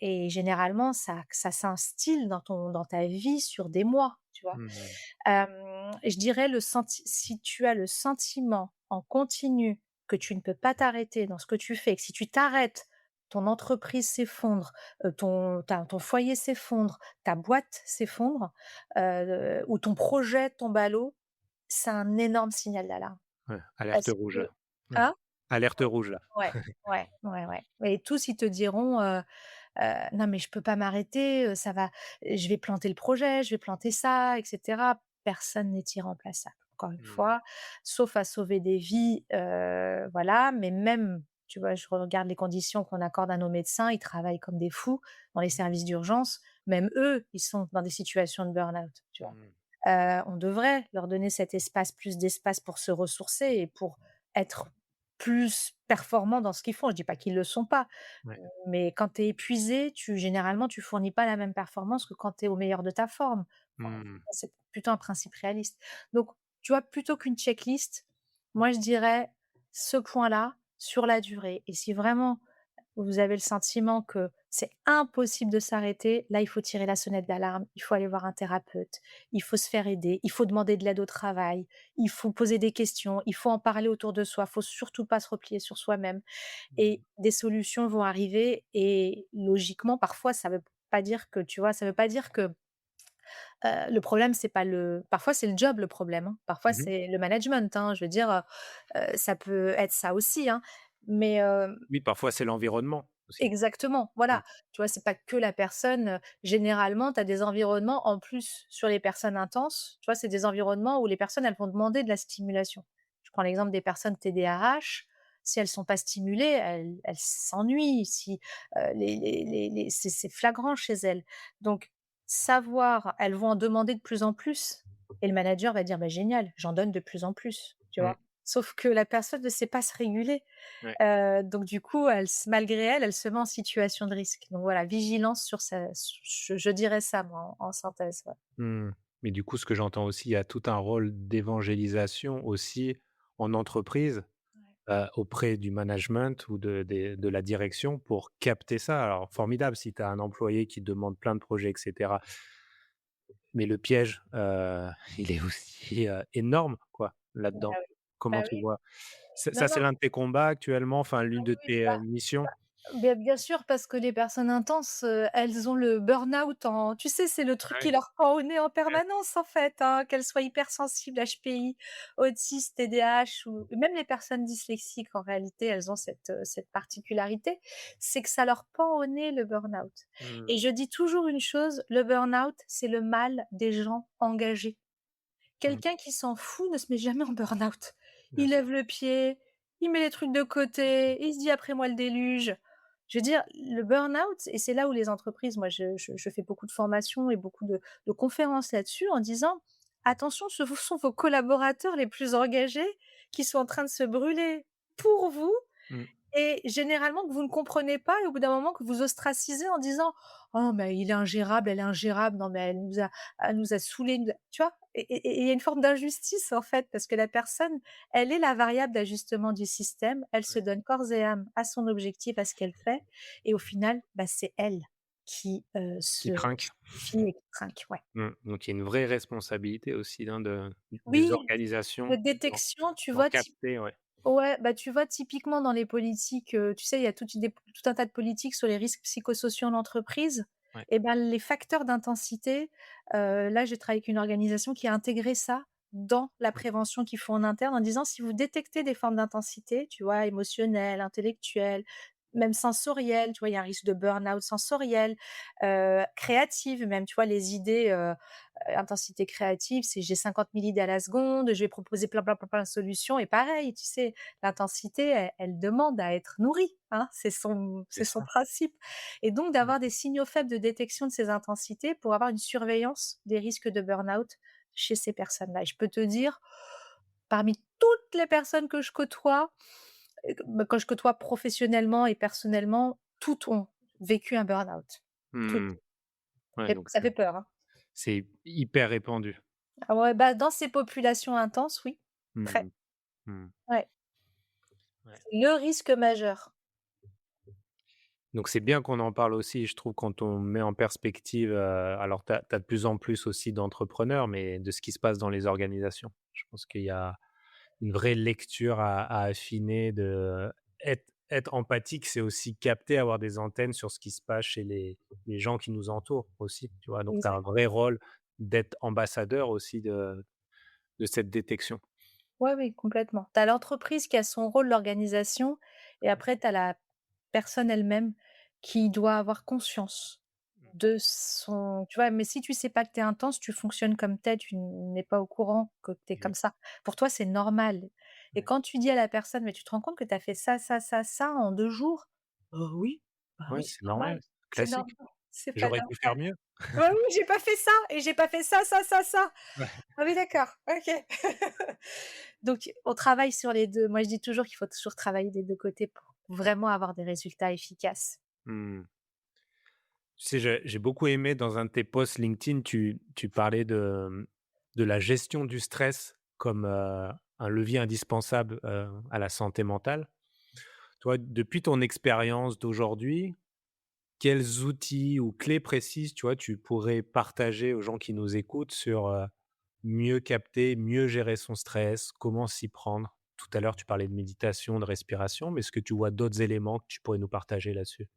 et généralement ça s'instille dans ta vie sur des mois, tu vois? Mmh. Et je dirais si tu as le sentiment en continu que tu ne peux pas t'arrêter dans ce que tu fais, que si tu t'arrêtes, ton entreprise s'effondre, ton foyer s'effondre, ta boîte s'effondre, ou ton projet tombe à l'eau, c'est un énorme signal d'alarme. Ouais, alerte Parce rouge que là. Ouais. hein? Alerte rouge là. Ouais, ouais, ouais, ouais et tous ils te diront, «Non mais je peux pas m'arrêter, ça va je vais planter le projet, je vais planter ça et cetera». Personne n'est irremplaçable, encore une Mmh. fois, sauf à sauver des vies, voilà, mais même, tu vois, je regarde les conditions qu'on accorde à nos médecins, ils travaillent comme des fous dans les services d'urgence, même eux, ils sont dans des situations de burn-out, tu vois? Mmh. On devrait leur donner cet espace, plus d'espace pour se ressourcer et pour être plus performants dans ce qu'ils font. Je dis pas qu'ils le sont pas, Ouais. mais quand tu es épuisé, généralement, tu fournis pas la même performance que quand tu es au meilleur de ta forme. Enfin, Mmh. c'est plutôt un principe réaliste. Donc, tu vois, plutôt qu'une checklist, moi, je dirais ce point-là sur la durée et si vraiment vous avez le sentiment que c'est impossible de s'arrêter, là, il faut tirer la sonnette d'alarme, il faut aller voir un thérapeute, il faut se faire aider, il faut demander de l'aide au travail, il faut poser des questions, il faut en parler autour de soi, il faut surtout pas se replier sur soi-même Mmh. et des solutions vont arriver et logiquement, parfois, ça veut pas dire que tu vois, ça veut pas dire que, le problème, c'est pas le parfois, c'est le job le problème, hein. Parfois, Mmh. c'est le management, hein. Je veux dire, ça peut être ça aussi, hein. Mais, Oui, parfois c'est l'environnement aussi. exactement, Mmh. voilà. Tu vois, c'est pas que la personne, généralement, tu as des environnements en plus sur les personnes intenses, tu vois, c'est des environnements où les personnes, elles vont demander de la stimulation. Je prends l'exemple des personnes TDAH, si elles sont pas stimulées, elles s'ennuient, si, les c'est flagrant chez elles. Donc savoir elles vont en demander de plus en plus et le manager va dire: «Bah, génial, j'en donne de plus en plus», tu Mmh. vois? Sauf que la personne ne sait pas se réguler. Ouais. Donc du coup, malgré elle, elle se met en situation de risque. Donc voilà, vigilance sur sa je dirais ça moi en synthèse, ouais. Mmh. Mais du coup, ce que j'entends aussi, il y a tout un rôle d'évangélisation aussi en entreprise. auprès du management ou de la direction pour capter ça. Alors formidable si tu as un employé qui demande plein de projets et cetera, mais le piège, il est aussi, énorme quoi, Bah là-dedans. oui. Comment Bah tu oui. vois? Ça Non, non, c'est l'un de tes combats actuellement, enfin ah l'une de oui, tes, bah missions? bien sûr, parce que les personnes intenses, elles ont le burn-out en tu sais, c'est le truc qui Ouais, leur pend au nez en ouais. permanence, en fait, hein, qu'elles soient hypersensibles, HPI, autistes, TDAH ou même les personnes dyslexiques, en réalité, elles ont cette particularité, c'est que ça leur pend au nez, le burn-out Mmh, et je dis toujours une chose, le burn-out, c'est le mal des gens engagés. mmh, Quelqu'un qui s'en fout ne se met jamais en burn-out. bien Il sûr. lève le pied, il met les trucs de côté, il se dit: «Après moi le déluge». Je veux dire, le burn-out et c'est là où les entreprises moi je fais beaucoup de formations et beaucoup de conférences là-dessus en disant: «Attention, ce sont vos collaborateurs les plus engagés qui sont en train de se brûler pour vous Mmh, et généralement que vous ne comprenez pas et au bout d'un moment que vous ostracisez en disant: «Oh mais il est ingérable, elle est ingérable, non mais elle nous a saoulés, nous a» tu vois? Et il y a une forme d'injustice en fait, parce que la personne, elle est la variable d'ajustement du système, elle se ouais. donne corps et âme à son objectif, à ce qu'elle fait et au final, bah, c'est elle qui, Qui se trinque. sacrifie et qui trinque, ouais. Donc il y a une vraie responsabilité aussi, hein, des Oui, de organisations détection, tu d'en vois? capter, ouais. Ouais, bah, tu vois, typiquement dans les politiques, tu sais, il y a tout un tas de politiques sur les risques psychosociaux en entreprise Ouais. et ben, les facteurs d'intensité, là, j'ai travaillé avec une organisation qui a intégré ça dans la Mmh, prévention qu'ils font en interne en disant: «Si vous détectez des formes d'intensité, tu vois, émotionnelles, intellectuelles, même sensorielles», tu vois, il y a un risque de burn-out sensoriel, créative même, tu vois, les idées, intensité créative, c'est j'ai 50 000 idées à la seconde, je vais proposer plein, plein, plein, plein de solutions et pareil, tu sais, l'intensité, elle demande à être nourrie, hein, c'est c'est son ça. principe et donc Mmh, d'avoir des signaux faibles de détection de ces intensités pour avoir une surveillance des risques de burn-out chez ces personnes-là et je peux te dire, parmi toutes les personnes que je côtoie, bah, quand je côtoie professionnellement et personnellement, toutes ont vécu un burn-out. Toutes mmh, ouais, et donc ça fait peur, hein. c'est hyper répandu. Ah ouais, bah, dans ces populations intenses, oui, très, Mmh, mmh, ouais. ouais. C'est le risque majeur. Donc c'est bien qu'on en parle aussi, je trouve, quand on met en perspective, alors tu as de plus en plus aussi d'entrepreneurs, mais de ce qui se passe dans les organisations. Je pense qu'il y a une vraie lecture à affiner de être empathique, c'est aussi capter, avoir des antennes sur ce qui se passe chez les gens qui nous entourent aussi, tu vois? Donc tu as un Exact. vrai rôle d'être ambassadeur aussi de cette détection. Ouais, oui, complètement. Tu as l'entreprise qui a son rôle, l'organisation et après tu as la personne elle-même qui doit avoir conscience de son tu vois? Mais si tu sais pas que tu es intense, tu fonctionnes comme tel, tu n'es pas au courant que tu es comme Exact. ça. Pour toi, c'est normal et Ouais. quand tu dis à la personne: «Mais tu te rends compte que tu as fait ça, ça, ça, ça en 2 jours?» Oui, bah Ouais, oui, c'est c'est normal, normal, c'est classique. normal, c'est pas J'aurais normal. pu faire mieux. «Ouais, oui, j'ai pas fait ça et j'ai pas fait ça, ça, ça, ça». Ouais. Ah oui, d'accord, OK. Donc on travaille sur les 2. Moi, je dis toujours qu'il faut toujours travailler des 2 côtés pour vraiment avoir des résultats efficaces. Mmh. Tu sais, j'ai beaucoup aimé dans un de tes posts LinkedIn, tu parlais de la gestion du stress comme, un levier indispensable, à la santé mentale. Toi, depuis ton expérience d'aujourd'hui, quels outils ou clés précises, tu vois, tu pourrais partager aux gens qui nous écoutent sur, mieux capter, mieux gérer son stress, comment s'y prendre? Tout à l'heure, tu parlais de méditation, de respiration, mais est-ce que tu vois d'autres éléments que tu pourrais nous partager là-dessus?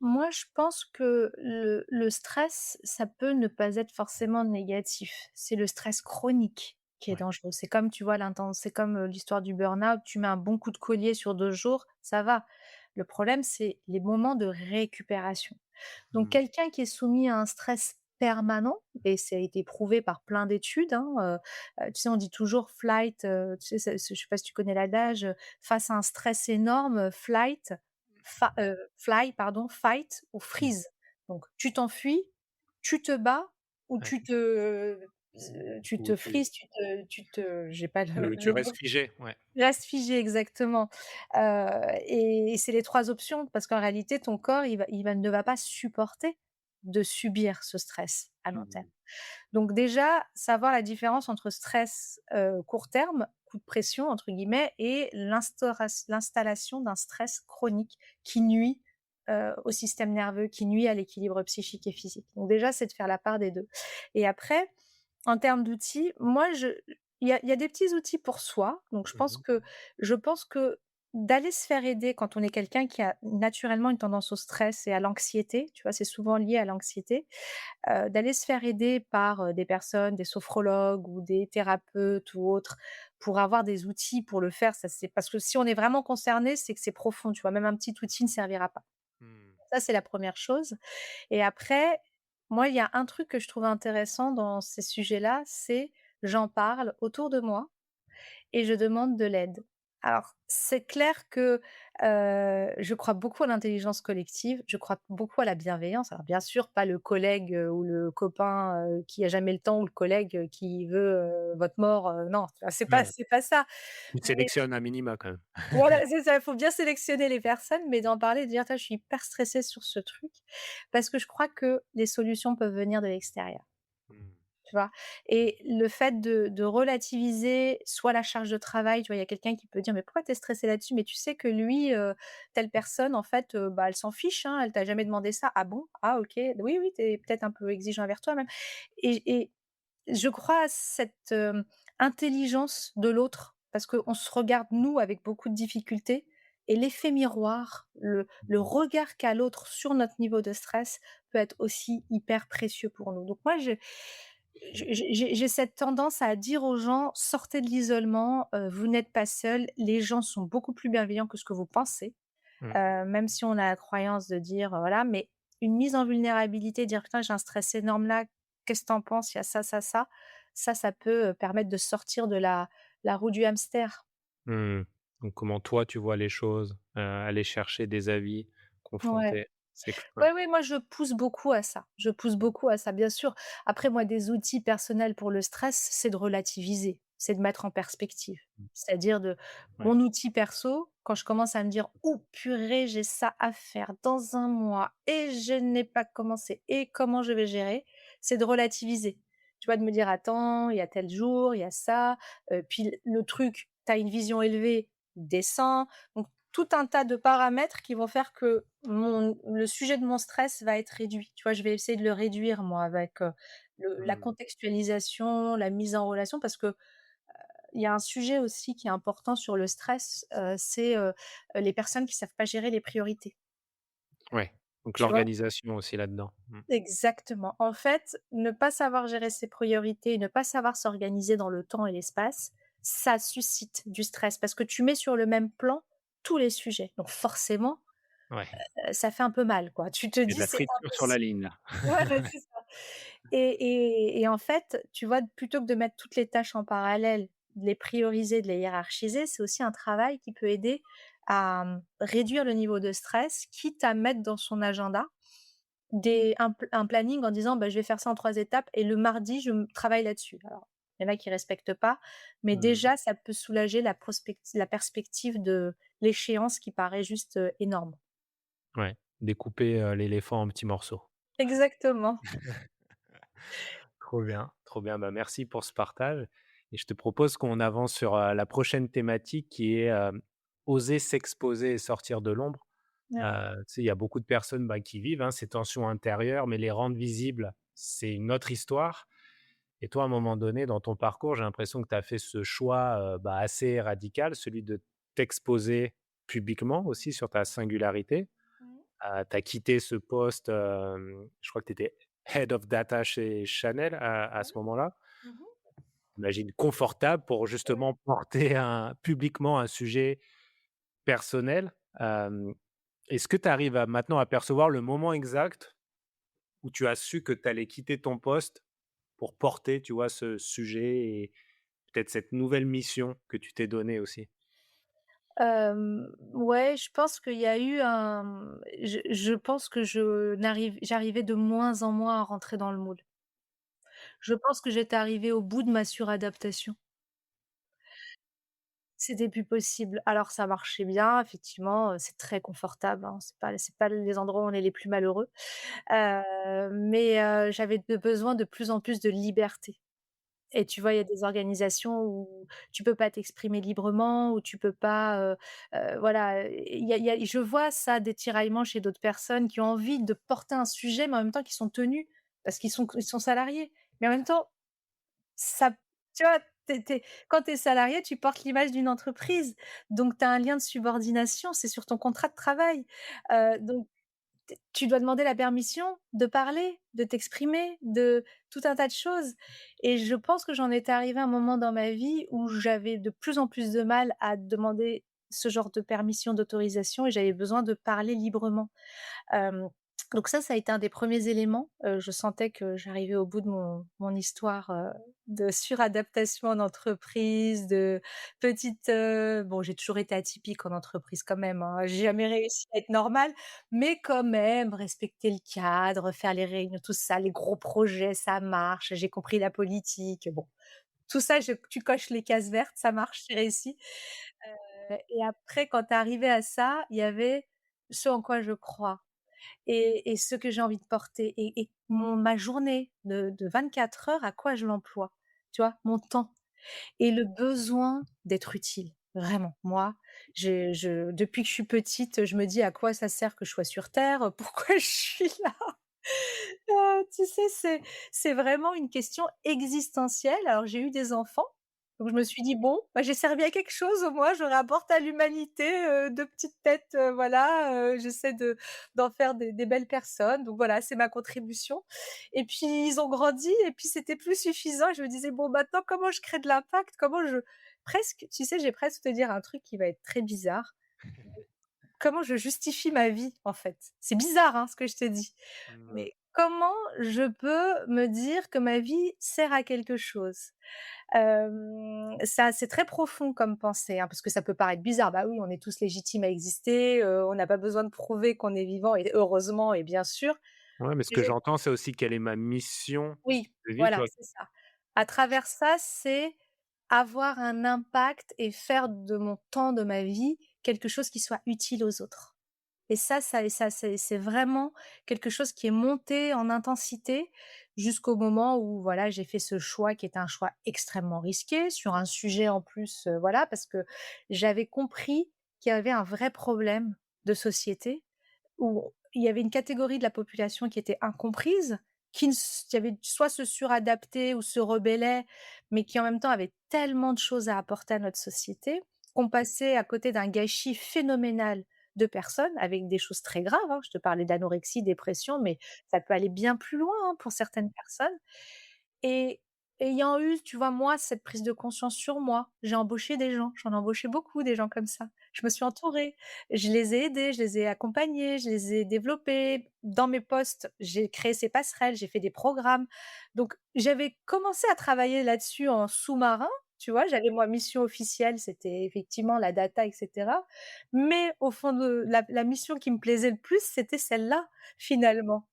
Moi, je pense que le stress, ça peut ne pas être forcément négatif. C'est le stress chronique qui est Ouais. dangereux. C'est comme, tu vois, c'est comme, l'histoire du burn-out, tu mets un bon coup de collier sur 2 jours, ça va. Le problème, c'est les moments de récupération. Donc Mmh. quelqu'un qui est soumis à un stress permanent et ça a été prouvé par plein d'études, hein, tu sais, on dit toujours flight, tu sais, je sais pas si tu connais l'adage, face à un stress énorme, fly pardon, fight ou Mmh. freeze. Donc tu t'enfuis, tu te bats ou Ouais. tu Ou te freezes, j'ai pas tu le restes mot. figé, ouais. Reste figé, exactement, et c'est les 3 options parce qu'en réalité, ton corps, il ne va pas supporter de subir ce stress à long terme. Mmh. Donc déjà, savoir la différence entre stress, court terme, coup de «pression» entre guillemets et l'installation d'un stress chronique qui nuit, au système nerveux, qui nuit à l'équilibre psychique et physique. Donc déjà, c'est de faire la part des 2. Et après, en termes d'outils, moi il y a des petits outils pour soi, donc Mmh. je pense que d'aller se faire aider quand on est quelqu'un qui a naturellement une tendance au stress et à l'anxiété, tu vois? C'est souvent lié à l'anxiété, d'aller se faire aider par, des personnes, des sophrologues ou des thérapeutes ou autres, pour avoir des outils pour le faire, ça c'est parce que si on est vraiment concerné, c'est que c'est profond, tu vois? Même un petit outil ne servira pas. Mmh. Ça, c'est la première chose. Et après, moi, il y a un truc que je trouve intéressant dans ces sujets-là, c'est j'en parle autour de moi et je demande de l'aide. Alors, c'est clair que, je crois beaucoup à l'intelligence collective, je crois beaucoup à la bienveillance. Alors bien sûr, pas le collègue, ou le copain, qui a jamais le temps ou le collègue, qui veut, votre mort, non, Ouais, c'est pas ça. tu sélectionnes un minima quand même. Voilà, c'est ça, il faut bien sélectionner les personnes, mais d'en parler, de dire: «Tiens, je suis hyper stressée sur ce truc», parce que je crois que les solutions peuvent venir de l'extérieur, Mmh. tu vois? Et le fait de relativiser soit la charge de travail, tu vois? Il y a quelqu'un qui peut dire: «Mais pourquoi tu es stressée là-dessus? Mais tu sais que lui, telle personne en fait, bah, elle s'en fiche, hein, elle t'a jamais demandé ça». «Ah bon? Ah OK. Oui, oui, tu es peut-être un peu exigeant envers toi même». Et je crois à cette, intelligence de l'autre parce qu'on se regarde nous avec beaucoup de difficultés et l'effet miroir, le Mmh. regard qu'a l'autre sur notre niveau de stress peut être aussi hyper précieux pour nous. Donc moi j'ai cette tendance à dire aux gens: «Sortez de l'isolement, vous n'êtes pas seuls, les gens sont beaucoup plus bienveillants que ce que vous pensez». Mmh. Même si on a la croyance de dire, voilà, mais une mise en vulnérabilité, dire: «Putain, j'ai un stress énorme là, qu'est-ce que tu en penses? Il y a ça, ça, ça». Ça peut, permettre de sortir de la roue du hamster. Mmh. Donc comment toi tu vois les choses? Aller chercher des avis, Ouais. confronter, c'est que ouais. Ouais, oui, moi je pousse beaucoup à ça. Je pousse beaucoup à ça, bien sûr. Après moi, des outils personnels pour le stress, c'est de relativiser, c'est de mettre en perspective. Mmh. C'est-à-dire de Ouais. mon outil perso, quand je commence à me dire: «Oh purée, j'ai ça à faire dans un mois et je n'ai pas commencé et comment je vais gérer?» c'est de relativiser. Tu vois? De me dire: «Attends, il y a tel jour, il y a ça, puis le truc, tu as une vision élevée, descend». Donc tout un tas de paramètres qui vont faire que le sujet de mon stress va être réduit. Tu vois? Je vais essayer de le réduire moi avec, la Mmh. contextualisation, la mise en relation parce que il y a un sujet aussi qui est important sur le stress, c'est, les personnes qui savent pas gérer les priorités. Ouais, donc Tu vois? l'organisation aussi là-dedans. Mmh. Exactement. En fait, ne pas savoir gérer ses priorités, ne pas savoir s'organiser dans le temps et l'espace, ça suscite du stress parce que tu mets sur le même plan tous les sujets. Donc forcément, Ouais, ça fait un peu mal, quoi. Tu te il y a de dis: la «C'est friture sur la impossible». ligne là. Ouais, bah, c'est ça. Et en fait, tu vois, plutôt que de mettre toutes les tâches en parallèle, de les prioriser, de les hiérarchiser, c'est aussi un travail qui peut aider à, réduire le niveau de stress, quitte à mettre dans son agenda un planning en disant: «Bah, je vais faire ça en 3 étapes et le mardi, je travaille là-dessus». Alors, il y en a qui respectent pas, mais Mmh. déjà, ça peut soulager la perspective de l'échéance qui paraît juste, énorme. Ouais, découper, l'éléphant en petits morceaux. Exactement. Trop bien, trop bien. Bah, merci pour ce partage et je te propose qu'on avance sur, la prochaine thématique qui est, oser s'exposer et sortir de l'ombre. Ouais. Tu sais, il y a beaucoup de personnes, bah, qui vivent, hein, ces tensions intérieures, mais les rendre visibles, c'est une autre histoire et toi, à un moment donné dans ton parcours, j'ai l'impression que tu as fait ce choix, bah, assez radical, celui de t'exposer publiquement aussi sur ta singularité. Mmh. Tu as quitté ce poste, je crois que tu étais Head of Data chez Chanel à ce Mmh. moment-là. Mmh mh. J'imagine confortable pour Ouais. justement porter publiquement un sujet personnel. Est-ce que tu arrives à maintenant à percevoir le moment exact où tu as su que tu allais quitter ton poste pour porter, tu vois, ce sujet et peut-être cette nouvelle mission que tu t'es donnée aussi? Ouais, je pense qu'il y a eu je pense que j'arrivais de moins en moins à rentrer dans le moule. Je pense que j'étais arrivée au bout de ma suradaptation. C'était plus possible. Alors ça marchait bien, effectivement, c'est très confortable, hein, c'est pas les endroits où on est les plus malheureux, mais j'avais besoin de plus en plus de liberté. Et tu vois, il y a des organisations où tu peux pas t'exprimer librement, où tu peux pas, voilà, il y a je vois ça, des tiraillements chez d'autres personnes qui ont envie de porter un sujet, mais en même temps qui sont tenus parce qu'ils sont salariés. Mais en même temps, ça tu vois, tu es quand tu es salarié, tu portes l'image d'une entreprise, donc tu as un lien de subordination, c'est sur ton contrat de travail, donc tu dois demander la permission de parler, de t'exprimer, de tout un tas de choses et je pense que j'en étais arrivée à un moment dans ma vie où j'avais de plus en plus de mal à demander ce genre de permission, d'autorisation et j'avais besoin de parler librement. Hem, donc ça a été un des premiers éléments. Je sentais que j'arrivais au bout de mon histoire, de suradaptation en entreprise, de petite, bon, j'ai toujours été atypique en entreprise quand même, hein. J'ai jamais réussi à être normale, mais quand même respecter le cadre, faire les réunions, tout ça, les gros projets, ça marche. J'ai compris la politique, bon, tout ça, je tu coches les cases vertes, ça marche, j'ai réussi. Et après quand tu es arrivé à ça, il y avait ce en quoi je crois. Et ce que j'ai envie de porter et ma journée de 24 heures, à quoi je l'emploie? Tu vois? Mon temps et le besoin d'être utile, vraiment. Moi, je depuis que je suis petite, je me dis: «À quoi ça sert que je sois sur terre? Pourquoi je suis là?» Tu sais, c'est vraiment une question existentielle. Alors j'ai eu des enfants, donc je me suis dit: «Bon, bah, j'ai servi à quelque chose au moins, je rapporte à l'humanité, 2 petites têtes, voilà, j'essaie d'en faire des belles personnes», donc voilà, c'est ma contribution et puis ils ont grandi et puis c'était plus suffisant. Je me disais: «Bon, maintenant comment je crée de l'impact? Comment je» presque, tu sais, j'ai presque te dire un truc qui va être très bizarre. Comment je justifie ma vie, en fait? C'est bizarre, hein, ce que je te dis. Mmh. Mais comment je peux me dire que ma vie sert à quelque chose? Ça c'est très profond comme pensée, hein, parce que ça peut paraître bizarre. Bah oui, on est tous légitimes à exister, on n'a pas besoin de prouver qu'on est vivant et heureusement et bien sûr. Ouais, mais ce Mais que j'entends, c'est aussi quelle est ma mission oui, de vie, tu voilà, vois? c'est ça. À travers ça, c'est avoir un impact et faire de mon temps, de ma vie, quelque chose qui soit utile aux autres. Et ça c'est vraiment quelque chose qui est monté en intensité jusqu'au moment où voilà, j'ai fait ce choix qui était un choix extrêmement risqué sur un sujet en plus, voilà, parce que j'avais compris qu'il y avait un vrai problème de société où il y avait une catégorie de la population qui était incomprise, qui avait soit se suradaptait ou se rebellait, mais qui en même temps avait tellement de choses à apporter à notre société, qu'on passait à côté d'un gâchis phénoménal de personnes avec des choses très graves, hein. Je te parlais d'anorexie, dépression, mais ça peut aller bien plus loin, hein, pour certaines personnes et ayant eu, tu vois, moi, cette prise de conscience sur moi, j'ai embauché des gens, j'en ai embauché beaucoup des gens comme ça. Je me suis entourée, je les ai aidés, je les ai accompagnés, je les ai développés. Dans mes postes, j'ai créé ces passerelles, j'ai fait des programmes. Donc j'avais commencé à travailler là-dessus en sous-marin, tu vois? J'avais moi mission officielle, c'était effectivement la data et cetera. Mais au fond de la mission qui me plaisait le plus, c'était celle-là, finalement.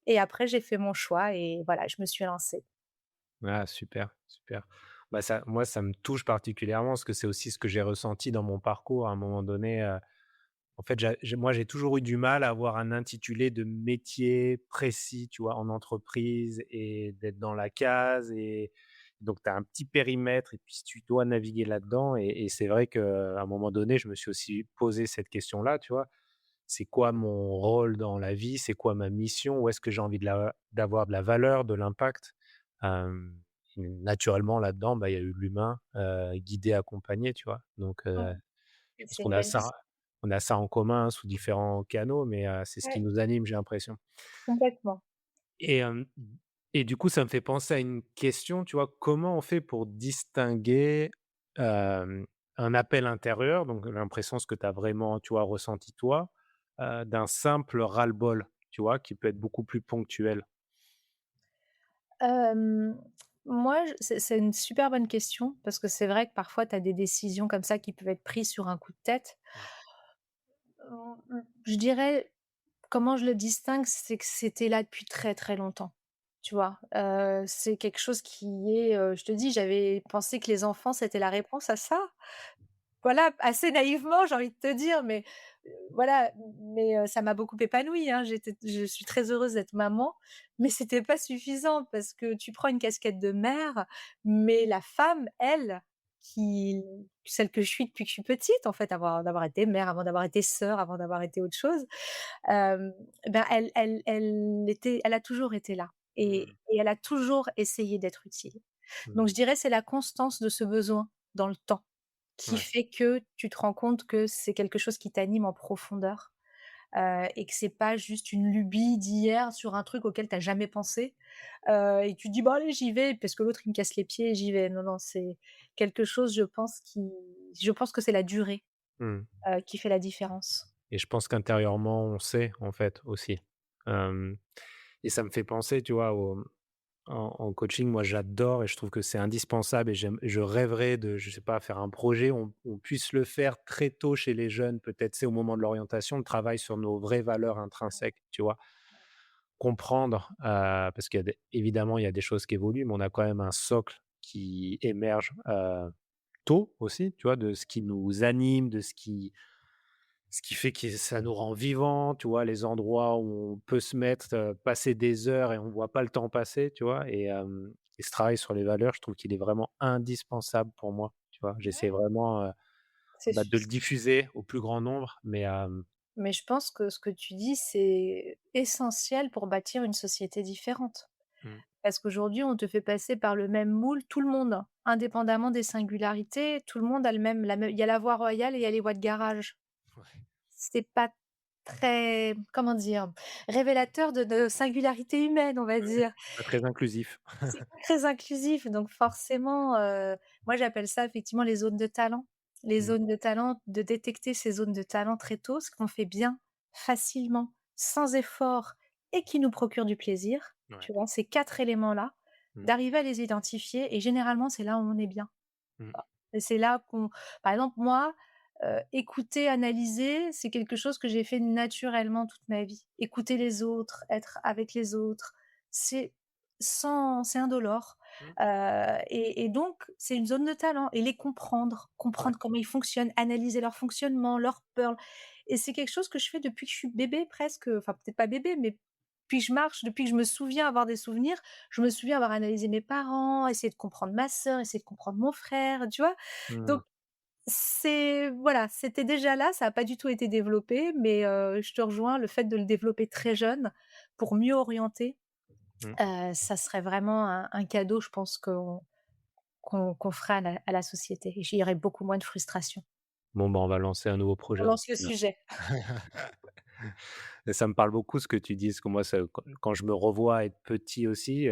Et après j'ai fait mon choix et voilà, je me suis lancée. Ah super, super. Bah, ça moi, ça me touche particulièrement parce que c'est aussi ce que j'ai ressenti dans mon parcours à un moment donné, en fait, j'ai toujours eu du mal à avoir un intitulé de métier précis, tu vois, en entreprise et d'être dans la case et donc tu as un petit périmètre et puis tu dois naviguer là-dedans et c'est vrai qu'à un moment donné, je me suis aussi posé cette question-là, tu vois? C'est quoi mon rôle dans la vie? C'est quoi ma mission? Où est-ce que j'ai envie d'avoir de la valeur, de l'impact? Hem, naturellement là-dedans, bah, il y a eu l'humain, guider, accompagner, tu vois? Donc je pense C'est qu'on une a belle ça mission. on a ça en commun sous différents canaux, mais c'est ce qui Ouais, nous anime, j'ai l'impression. complètement. Et et du coup, ça me fait penser à une question, tu vois? Comment on fait pour distinguer, hem, un appel intérieur, donc l'impression, ce que tu as vraiment, tu vois, ressenti toi, d'un simple ras-le-bol, tu vois? Qui peut être beaucoup plus ponctuel? Hem, moi, je c'est une super bonne question parce que c'est vrai que parfois tu as des décisions comme ça qui peuvent être prises sur un coup de tête. Ouais. Je dirais, comment je le distingue, c'est que c'était là depuis très, très longtemps, tu vois? C'est quelque chose qui est, je te dis, j'avais pensé que les enfants, c'était la réponse à ça. Voilà, assez naïvement, j'ai envie de te dire, mais voilà, mais ça m'a beaucoup épanouie, hein. Je suis très heureuse d'être maman, mais c'était pas suffisant parce que tu prends une casquette de mère, mais la femme, elle, qui celle que je suis depuis que je suis petite, en fait, avant d'avoir été mère, avant d'avoir été sœur, avant d'avoir été autre chose, hem, ben, elle a toujours été là Mmh. et elle a toujours essayé d'être utile. Mmh. Donc je dirais, c'est la constance de ce besoin dans le temps qui Ouais. fait que tu te rends compte que c'est quelque chose qui t'anime en profondeur, et que c'est pas juste une lubie d'hier sur un truc auquel tu as jamais pensé, et tu te dis: «Bon allez, j'y vais parce que l'autre il me casse les pieds, j'y vais». Non, non, c'est quelque chose, je pense que c'est la durée, Mmh. qui fait la différence. Et je pense qu'intérieurement, on sait, en fait, aussi. Hem et ça me fait penser, tu vois, au en coaching, moi, j'adore et je trouve que c'est indispensable et je rêverais de, je sais pas, faire un projet où on puisse le faire très tôt chez les jeunes, peut-être, c'est au moment de l'orientation, le travail sur nos vraies valeurs intrinsèques, tu vois? Comprendre, parce qu'il y a des évidemment, il y a des choses qui évoluent, mais on a quand même un socle qui émerge, tôt aussi, tu vois? De ce qui nous anime, de ce qui fait que ça nous rend vivants, tu vois? Les endroits où on peut se mettre, passer des heures et on voit pas le temps passer, tu vois? Et ce travail sur les valeurs, je trouve qu'il est vraiment indispensable pour moi, tu vois? J'essaie Ouais, vraiment, c'est bah, de le sus diffuser au plus grand nombre, mais mais je pense que ce que tu dis, c'est essentiel pour bâtir une société différente. mmh, Parce qu'aujourd'hui, on te fait passer par le même moule, tout le monde, indépendamment des singularités, tout le monde a le même la même il y a la voie royale et il y a les voies de garage. ouais, C'est pas très, comment dire? Révélateur de singularité humaine, on va dire. pas très inclusif. C'est pas très inclusif, donc forcément, moi j'appelle ça effectivement les zones de talent. Les Mmh, zones de talent, de détecter ces zones de talent très tôt, ce qu'on fait bien, facilement, sans effort et qui nous procure du plaisir, ouais, tu vois? Ces 4 éléments-là, mmh, d'arriver à les identifier et généralement c'est là où on est bien. mmh, Et c'est là qu'on par exemple moi, écouter, analyser, c'est quelque chose que j'ai fait naturellement toute ma vie. Écouter les autres, être avec les autres, c'est c'est indolore, mmh, et donc c'est une zone de talent et les comprendre, ouais, comprendre comment ils fonctionnent, analyser leur fonctionnement, leurs peurs et c'est quelque chose que je fais depuis que je suis bébé presque, enfin peut-être pas bébé, mais depuis que je marche, depuis que je me souviens avoir des souvenirs, je me souviens avoir analysé mes parents, essayer de comprendre ma sœur, essayer de comprendre mon frère, tu vois? mmh, Donc c'est voilà, c'était déjà là, ça a pas du tout été développé, mais je te rejoins, le fait de le développer très jeune pour mieux orienter, mmh. ça serait vraiment un cadeau, je pense qu'on ferait à la société et il y aurait beaucoup moins de frustration. Bon, bah, on va lancer un nouveau On projet dans lance ce le cas-là. sujet. Et ça me parle beaucoup ce que tu dis, parce que moi, ça quand je me revois être petit aussi,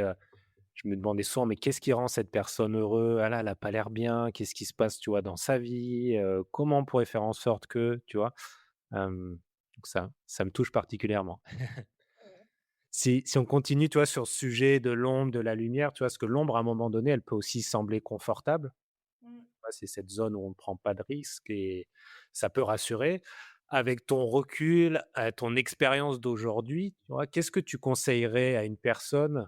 je me demandais souvent: «Mais qu'est-ce qui rend cette personne heureux? Ah là, elle a pas l'air bien. Qu'est-ce qui se passe, tu vois, dans sa vie? Comment on pourrait faire en sorte que?» tu vois? Donc ça me touche particulièrement. Si on continue, tu vois, sur ce sujet de l'ombre, de la lumière, tu vois? Parce que l'ombre, à un moment donné, elle peut aussi sembler confortable. Mmh. Ouais, c'est cette zone où on ne prend pas de risques et ça peut rassurer. Avec ton recul, ton expérience d'aujourd'hui, tu vois, qu'est-ce que tu conseillerais à une personne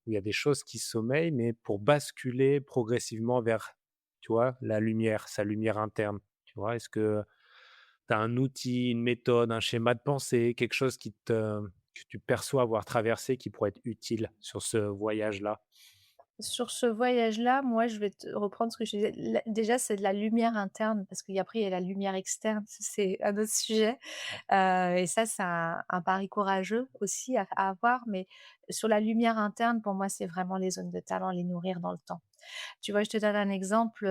où il y a des choses qui sommeillent, mais pour basculer progressivement vers, tu vois, la lumière, sa lumière interne, tu vois? Est-ce que tu as un outil, une méthode, un schéma de pensée, quelque chose que tu perçois avoir traversé qui pourrait être utile sur ce voyage-là? Sur ce voyage-là, moi, je vais te reprendre ce que je disais. Déjà, c'est de la lumière interne parce qu'après, il y a la lumière externe, ça, c'est un autre sujet. Et ça, c'est un pari courageux aussi à avoir. Mais sur la lumière interne, pour moi, c'est vraiment les zones de talent, les nourrir dans le temps. Tu vois, je te donne un exemple,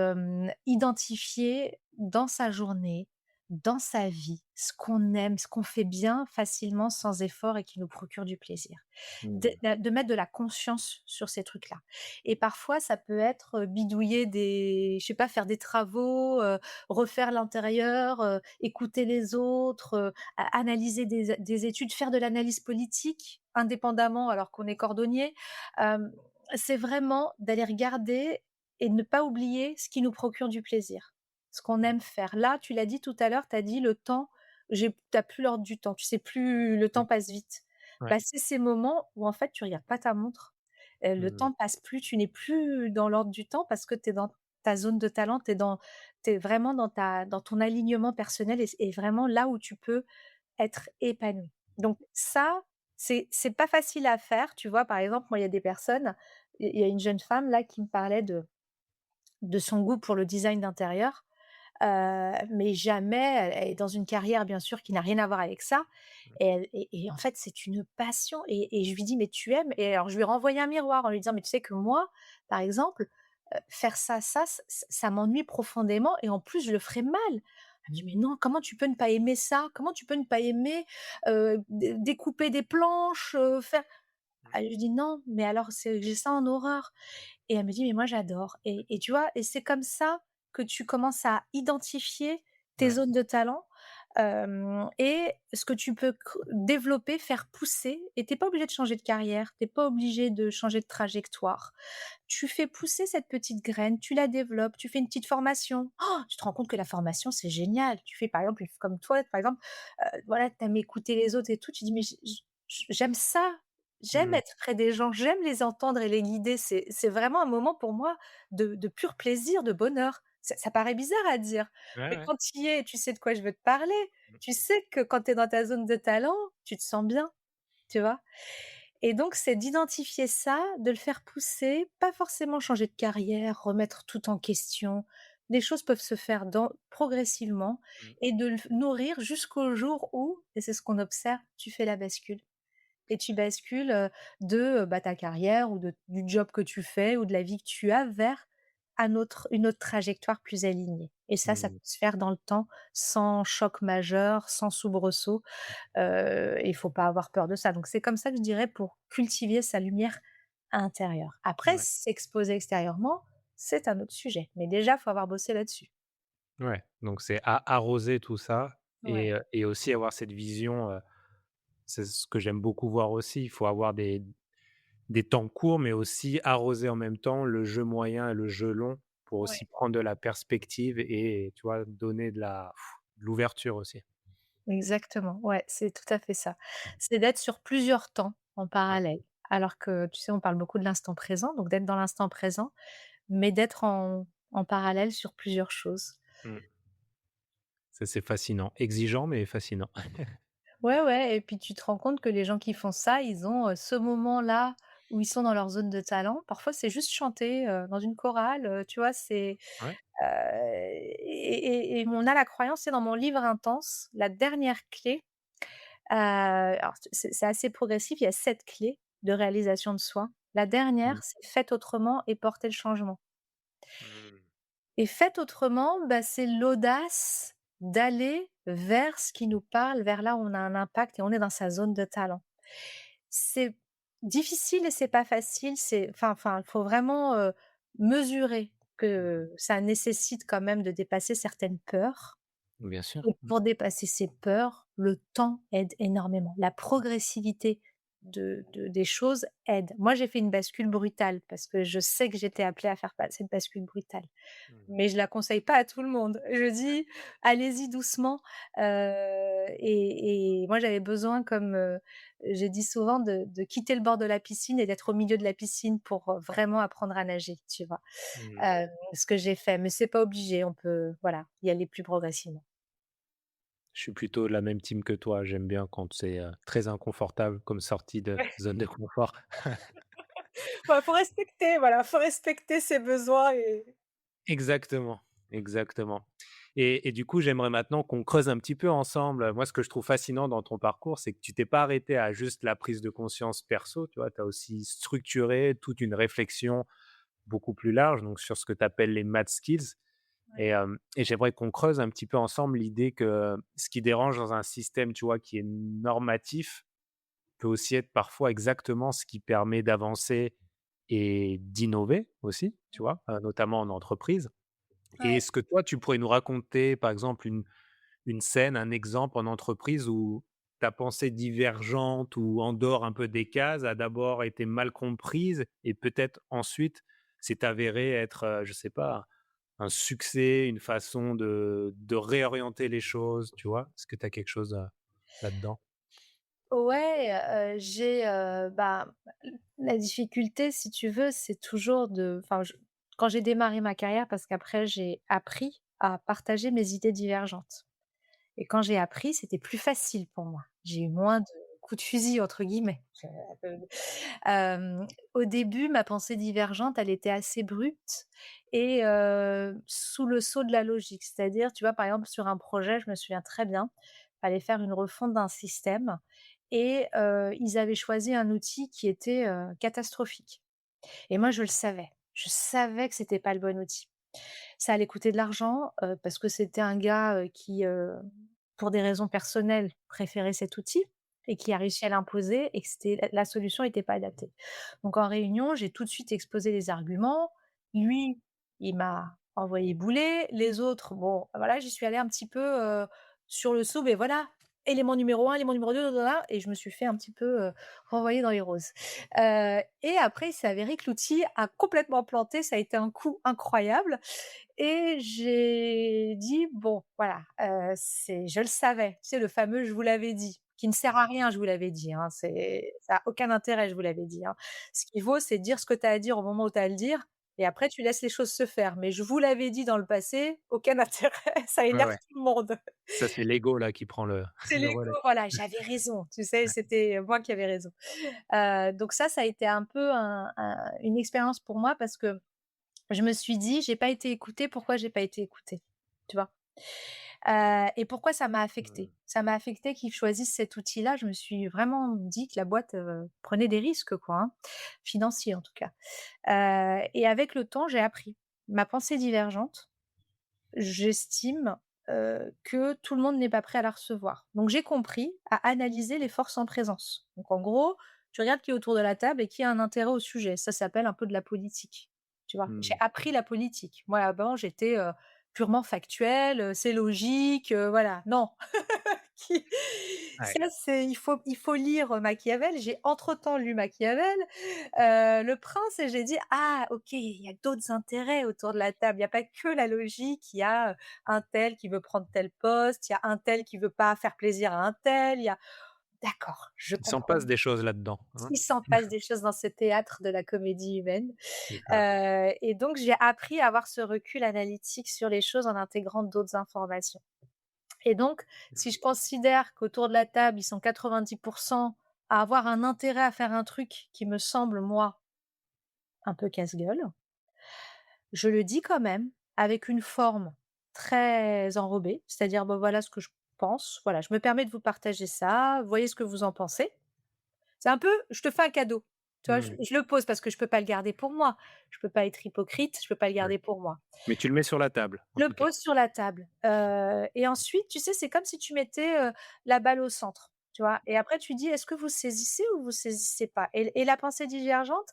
identifier dans sa journée, dans sa vie, ce qu'on aime, ce qu'on fait bien facilement sans effort et qui nous procure du plaisir. Mmh. De mettre de la conscience sur ces trucs-là et parfois ça peut être, bidouiller des je sais pas, faire des travaux, refaire l'intérieur, écouter les autres, a analyser des études, faire de l'analyse politique indépendamment alors qu'on est cordonnier. Hem, c'est vraiment d'aller regarder et de ne pas oublier ce qui nous procure du plaisir, ce qu'on aime faire. Là, tu l'as dit tout à l'heure, tu as dit: «Le temps, tu as plus l'ordre du temps, tu sais plus, le Mmh. temps passe vite». Ouais. Bah, c'est ces moments où en fait tu regardes pas ta montre, le Mmh. temps passe plus, tu n'es plus dans l'ordre du temps parce que tu es dans ta zone de talent, tu es vraiment dans ton alignement personnel et vraiment là où tu peux être épanoui. Donc ça, c'est pas facile à faire, tu vois? Par exemple, moi, il y a des personnes, il y a une jeune femme là qui me parlait de son goût pour le design d'intérieur, mais jamais elle est dans une carrière bien sûr qui n'a rien à voir avec ça et en fait, c'est une passion et je lui dis: «Mais tu aimes?» et alors je lui ai renvoyé un miroir en lui disant: «Mais tu sais que moi, par exemple, faire ça m'ennuie profondément et en plus je le ferais mal». Elle me dit: «Mais non, comment tu peux ne pas aimer ça? Comment tu peux ne pas aimer, découper des planches, faire?» Ah, je lui dis: «Non, mais alors c'est j'ai ça en horreur». Et elle me dit: «Mais moi j'adore» et tu vois? Et c'est comme ça que tu commences à identifier tes Ouais. zones de talent, et ce que tu peux développer, faire pousser et tu es pas obligé de changer de carrière, tu es pas obligé de changer de trajectoire. Tu fais pousser cette petite graine, tu la développes, tu fais une petite formation. Oh, tu te rends compte que la formation, c'est génial. Tu fais par exemple, comme toi, par exemple, voilà, tu aimes écouter les autres et tout, tu dis: «Mais j'aime ça, j'aime Mmh. être près des gens, j'aime les entendre et les guider». C'est vraiment un moment pour moi de pur plaisir, de bonheur. Ça paraît bizarre à dire, Ouais, mais ouais. quand tu y es, tu sais de quoi je veux te parler. Mmh. Tu sais que quand tu es dans ta zone de talent, tu te sens bien, tu vois? Et donc c'est d'identifier ça, de le faire pousser, pas forcément changer de carrière, remettre tout en question. Les choses peuvent se faire progressivement Mmh. et de le nourrir jusqu'au jour où, et c'est ce qu'on observe, tu fais la bascule. Et tu bascules, bah, ta carrière ou du job que tu fais ou de la vie que tu as vers une autre trajectoire plus alignée. Et ça peut Mmh. se faire dans le temps, sans choc majeur, sans soubresaut. Il faut pas avoir peur de ça. Donc c'est comme ça que je dirais pour cultiver sa lumière intérieure. Après, Ouais. s'exposer extérieurement, c'est un autre sujet. Mais déjà, il faut avoir bossé là-dessus. Ouais, donc c'est arroser tout ça Ouais, et aussi avoir cette vision, c'est ce que j'aime beaucoup voir aussi. Il faut avoir des temps courts, mais aussi arroser en même temps le jeu moyen et le jeu long pour ouais, aussi prendre de la perspective et tu vois, donner de l'ouverture aussi. exactement. Ouais, c'est tout à fait ça. C'est d'être sur plusieurs temps en Ouais. parallèle. Alors que, tu sais, on parle beaucoup de l'instant présent, donc d'être dans l'instant présent, mais d'être en parallèle sur plusieurs choses. Mmh. Ça, c'est fascinant. Exigeant, mais fascinant. Ouais, ouais et puis tu te rends compte que les gens qui font ça, ils ont, ce moment-là où ils sont dans leur zone de talent. Parfois, c'est juste chanter, dans une chorale, tu vois? Ouais. Et on a la croyance, c'est dans mon livre intense, la dernière clé, alors c'est assez progressif, il y a 7 clés de réalisation de soi. La Mmh. dernière, c'est faites autrement et portez le changement. Mmh. Et faites autrement, bah, c'est l'audace d'aller vers ce qui nous parle, vers là où on a un impact et on est dans sa zone de talent. C'est difficile et c'est pas facile, il faut vraiment, mesurer Mmh. que ça nécessite quand même de dépasser certaines peurs Bien sûr. et pour dépasser ces peurs, le temps aide énormément. La progressivité des choses aide. Moi, j'ai fait une bascule brutale parce que je sais que j'étais appelée à faire cette bascule brutale. Mmh. Mais je la conseille pas à tout le monde. Je dis: «Allez-y doucement», et moi j'avais besoin comme, j'ai dit souvent de quitter le bord de la piscine et d'être au milieu de la piscine pour, vraiment apprendre à nager, tu vois? Mmh. Ce que j'ai fait, mais c'est pas obligé, on peut, voilà, y aller plus progressivement. Je suis plutôt de la même team que toi. J'aime bien quand c'est, très inconfortable comme sortie de Ouais. zone de confort. Bah, faut respecter, voilà, faut respecter ses besoins et Exactement, exactement. Et du coup, j'aimerais maintenant qu'on creuse un petit peu ensemble. Moi, ce que je trouve fascinant dans ton parcours, c'est que tu t'es pas arrêté à juste la prise de conscience perso, tu vois? Tu as aussi structuré toute une réflexion beaucoup plus large, donc sur ce que tu appelles les math skills et j'aimerais qu'on creuse un petit peu ensemble l'idée que ce qui dérange dans un système, tu vois, qui est normatif, peut aussi être parfois exactement ce qui permet d'avancer et d'innover aussi, tu vois? Notamment en entreprise. Et ouais. est-ce que toi, tu pourrais nous raconter, par exemple, une scène, un exemple en entreprise où ta pensée divergente ou en dehors un peu des cases a d'abord été mal comprise et peut-être ensuite s'est avéré être, je sais pas, un succès, une façon de réorienter les choses, tu vois? Est-ce que tu as quelque chose, là-dedans? Ouais, j'ai, bah, la difficulté, si tu veux, c'est toujours de enfin, quand j'ai démarré ma carrière parce qu'après j'ai appris à partager mes idées divergentes et quand j'ai appris, c'était plus facile pour moi. J'ai eu moins de «coups de fusil» entre guillemets. Au début, ma pensée divergente, elle était assez brute et sous le sceau de la logique. C'est-à-dire, tu vois, par exemple, sur un projet, je me souviens très bien, fallait faire une refonte d'un système et ils avaient choisi un outil qui était, catastrophique et moi, je le savais. Je savais que c'était pas le bon outil. Ça allait coûter de l'argent, parce que c'était un gars, qui, pour des raisons personnelles, préférait cet outil et qui a réussi à l'imposer et que c'était la solution était pas adaptée. Donc en réunion, j'ai tout de suite exposé les arguments. Lui, il m'a envoyé bouler. Les autres, bon, voilà, j'y suis allée un petit peu, sur le sou, mais voilà, élément numéro un, élément numéro 2, et je me suis fait un petit peu, renvoyer dans les roses. Et après, il s'est avéré que l'outil a complètement planté. Ça a été un coup incroyable et j'ai dit: «Bon, voilà, c'est je le savais». Tu sais, le fameux «je vous l'avais dit», qui ne sert à rien, je vous l'avais dit, hein, ça a aucun intérêt, je vous l'avais dit, hein. Ce qui vaut, c'est dire ce que tu as à dire au moment où tu as à le dire et après tu laisses les choses se faire. Mais «je vous l'avais dit» dans le passé, aucun intérêt, ça Ouais, énerve ouais. tout le monde. Ça, c'est l'ego là qui prend le C'est le l'ego, relais. voilà, j'avais raison, tu sais? Ouais. C'était moi qui avais raison. Donc ça a été un peu une expérience pour moi parce que je me suis dit: «J'ai pas été écoutée, pourquoi j'ai pas été écoutée?» Tu vois? Et pourquoi ça m'a Mmh. affectée? Ça m'a affectée qu'ils choisissent cet outil-là. Je me suis vraiment dit que la boîte, prenait des risques quoi, hein, financiers en tout cas. Et avec le temps, j'ai appris. Ma pensée divergente, j'estime, que tout le monde n'est pas prêt à la recevoir. Donc j'ai compris à analyser les forces en présence. Donc en gros, tu regardes qui est autour de la table et qui a un intérêt au sujet. Ça s'appelle un peu de la politique, tu vois? J'ai Mmh. appris la politique. Moi avant j'étais, purement factuelle, c'est logique, voilà. Non, qui Ouais. ça c'est il faut lire Machiavel. J'ai entre-temps lu Machiavel, Le Prince et j'ai dit: «Ah OK, il y a d'autres intérêts autour de la table. Il y a pas que la logique. Il y a, un tel qui veut prendre tel poste, il y a un tel qui veut pas faire plaisir à un tel, il y a» d'accord, je Il s'en comprends. passe des choses là-dedans, hein? Il s'en passe des choses dans ce théâtre de la comédie humaine, C'est ça. et donc j'ai appris à avoir ce recul analytique sur les choses en intégrant d'autres informations. Et donc, si je considère qu'autour de la table, ils sont 90 à avoir un intérêt à faire un truc qui me semble, moi, un peu casse-gueule, je le dis quand même avec une forme très enrobée, c'est-à-dire: «Bah, voilà ce que je pense, voilà, je me permets de vous partager ça, voyez ce que vous en pensez». C'est un peu: «Je te fais un cadeau». Tu vois? Je Mmh. je le pose parce que je peux pas le garder pour moi. Je peux pas être hypocrite, je peux pas le Ouais. garder pour moi. Mais tu le mets sur la table, en Je le tout cas. pose sur la table, et ensuite, tu sais, c'est comme si tu mettais, la balle au centre, tu vois? Et après tu dis: «Est-ce que vous saisissez ou vous saisissez pas?» Et la pensée divergente,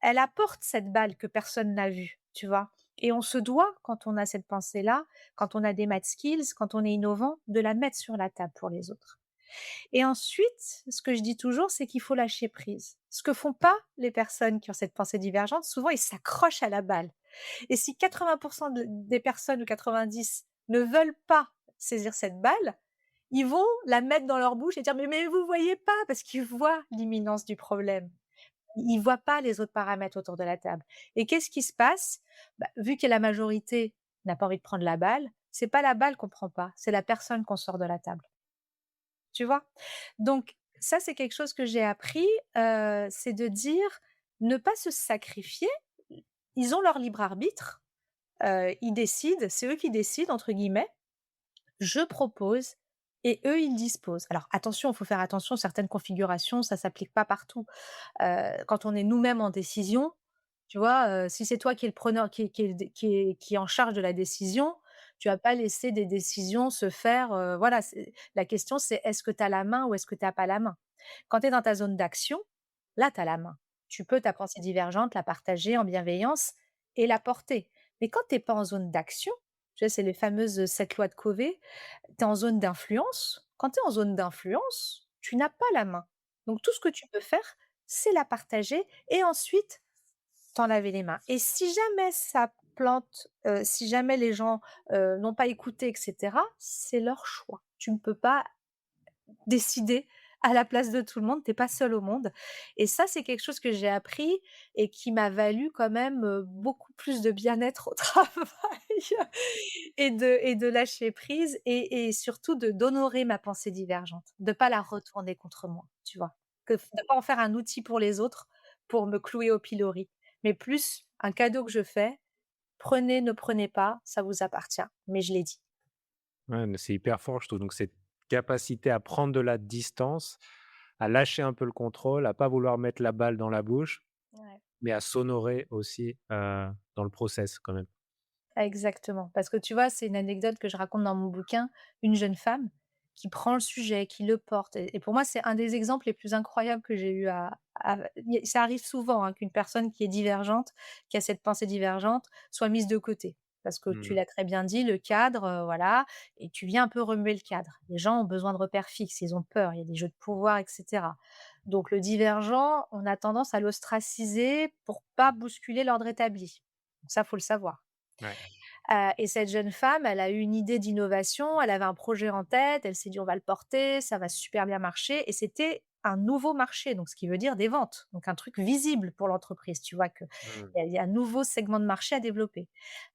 elle apporte cette balle que personne n'a vue, tu vois? Et on se doit, quand on a cette pensée-là, quand on a des math skills, quand on est innovant, de la mettre sur la table pour les autres. Et ensuite, ce que je dis toujours, c'est qu'il faut lâcher prise. Ce que font pas les personnes qui ont cette pensée divergente, souvent ils s'accrochent à la balle. Et si 80 des personnes ou 90 ne veulent pas saisir cette balle, ils vont la mettre dans leur bouche et dire: «Mais vous voyez pas?» parce qu'ils voient l'imminence du problème. Ils voient pas les autres paramètres autour de la table. Et qu'est-ce qui se passe? Bah, vu que la majorité n'a pas envie de prendre la balle, c'est pas la balle qu'on prend pas, c'est la personne qu'on sort de la table. Tu vois? Donc ça, c'est quelque chose que j'ai appris, c'est de dire: ne pas se sacrifier. Ils ont leur libre arbitre, ils décident, c'est eux qui «décident» entre guillemets. Je propose et eux, ils disposent. Alors attention, il faut faire attention, certaines configurations, ça s'applique pas partout. Quand on est nous-mêmes en décision, tu vois, si c'est toi qui est le preneur, qui est en charge de la décision, tu vas pas laisser des décisions se faire, voilà, c'est la question c'est est-ce que tu as la main ou est-ce que tu as pas la main? Quand tu es dans ta zone d'action, là, tu as la main. Tu peux ta pensée divergente, la partager en bienveillance et la porter. Mais quand tu es pas en zone d'action, tu sais, c'est les fameuses 7 lois de Covey, tu es en zone d'influence. Quand tu es en zone d'influence, tu n'as pas la main. Donc tout ce que tu peux faire, c'est la partager et ensuite t'en laver les mains. Et si jamais ça plante, si jamais les gens, n'ont pas écouté et cetera, c'est leur choix. Tu ne peux pas décider à la place de tout le monde, tu es pas seul au monde et ça, c'est quelque chose que j'ai appris et qui m'a valu quand même, beaucoup plus de bien-être au travail et de lâcher prise et surtout d'honorer ma pensée divergente, de pas la retourner contre moi, tu vois? De pas en faire un outil pour les autres, pour me clouer au pilori, mais plus un cadeau que je fais: «Prenez, ne prenez pas, ça vous appartient, mais je l'ai dit». Ouais, mais c'est hyper fort, je trouve. Donc cette capacité à prendre de la distance, à lâcher un peu le contrôle, à pas vouloir mettre la balle dans la bouche, Ouais. mais à s'honorer aussi, dans le process quand même. Exactement, parce que tu vois, c'est une anecdote que je raconte dans mon bouquin, une jeune femme qui prend le sujet, qui le porte et pour moi, c'est un des exemples les plus incroyables que j'ai eu à y ça arrive souvent, hein, qu'une personne qui est divergente, qui a cette pensée divergente, soit mise de côté. Parce que tu Mmh. l'as très bien dit, le cadre, voilà et tu viens un peu remuer le cadre. Les gens ont besoin de repères fixes, ils ont peur, il y a des jeux de pouvoir et cetera. Donc le divergent, on a tendance à l'ostraciser pour pas bousculer l'ordre établi. Donc ça, faut le savoir. Ouais. Et cette jeune femme, elle a eu une idée d'innovation, elle avait un projet en tête, elle s'est dit: «On va le porter, ça va super bien marcher» et c'était un nouveau marché, donc ce qui veut dire des ventes, donc un truc visible pour l'entreprise. Tu vois qu'il Mmh. y a un nouveau segment de marché à développer.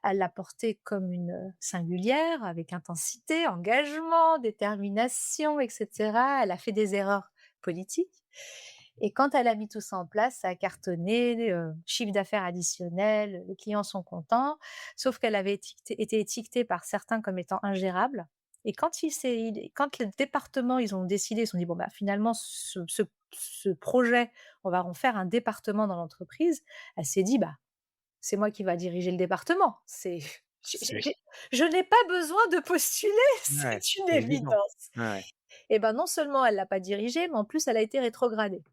Elle l'a porté comme une, singulière, avec intensité, engagement, détermination et cetera. Elle a fait des erreurs politiques et quand elle a mis tout ça en place, ça a cartonné, chiffre d'affaires additionnel, les clients sont contents. Sauf qu'elle avait été étiquetée par certains comme étant ingérable et quand le département, ils ont décidé, ils se sont dit: «Bon, bah, finalement ce projet, on va en faire un département dans l'entreprise», elle s'est dit: «Bah, c'est moi qui va diriger le département. C'est C'est je n'ai pas besoin de postuler, ouais, c'est une c'est évident. évidence» Ouais, et ben, non seulement elle l'a pas dirigé, mais en plus elle a été rétrogradée.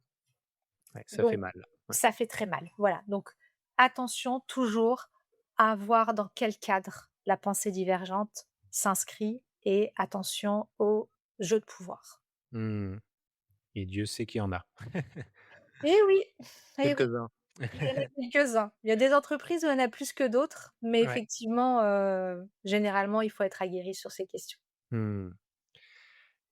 ouais, ça fait Donc mal. Ouais. ça fait très mal, voilà. Donc attention toujours à voir dans quel cadre la pensée divergente s'inscrit et attention aux jeux de pouvoir. Mmh, et Dieu sait qu'il y en a. Eh oui, eh oui, Quelques-uns. il y en a quelques-uns. Il y a des entreprises où il y en a plus que d'autres, mais Ouais. effectivement, généralement, il faut être aguerri sur ces questions. Mmh.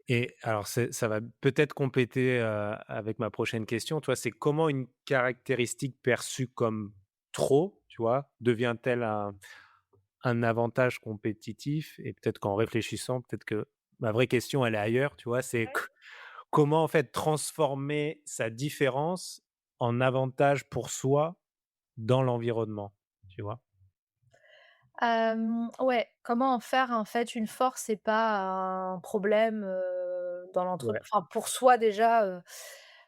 Et alors ça va peut-être compléter, avec ma prochaine question. Toi, c'est comment une caractéristique perçue comme trop, tu vois, devient-elle un avantage compétitif? Et peut-être qu'en réfléchissant, peut-être que ma vraie question, elle est ailleurs, tu vois? C'est comment, en fait, transformer sa différence en avantage pour soi dans l'environnement, tu vois? Ouais, comment en faire, en fait, une force et pas un problème, dans Ouais. enfin, pour soi déjà,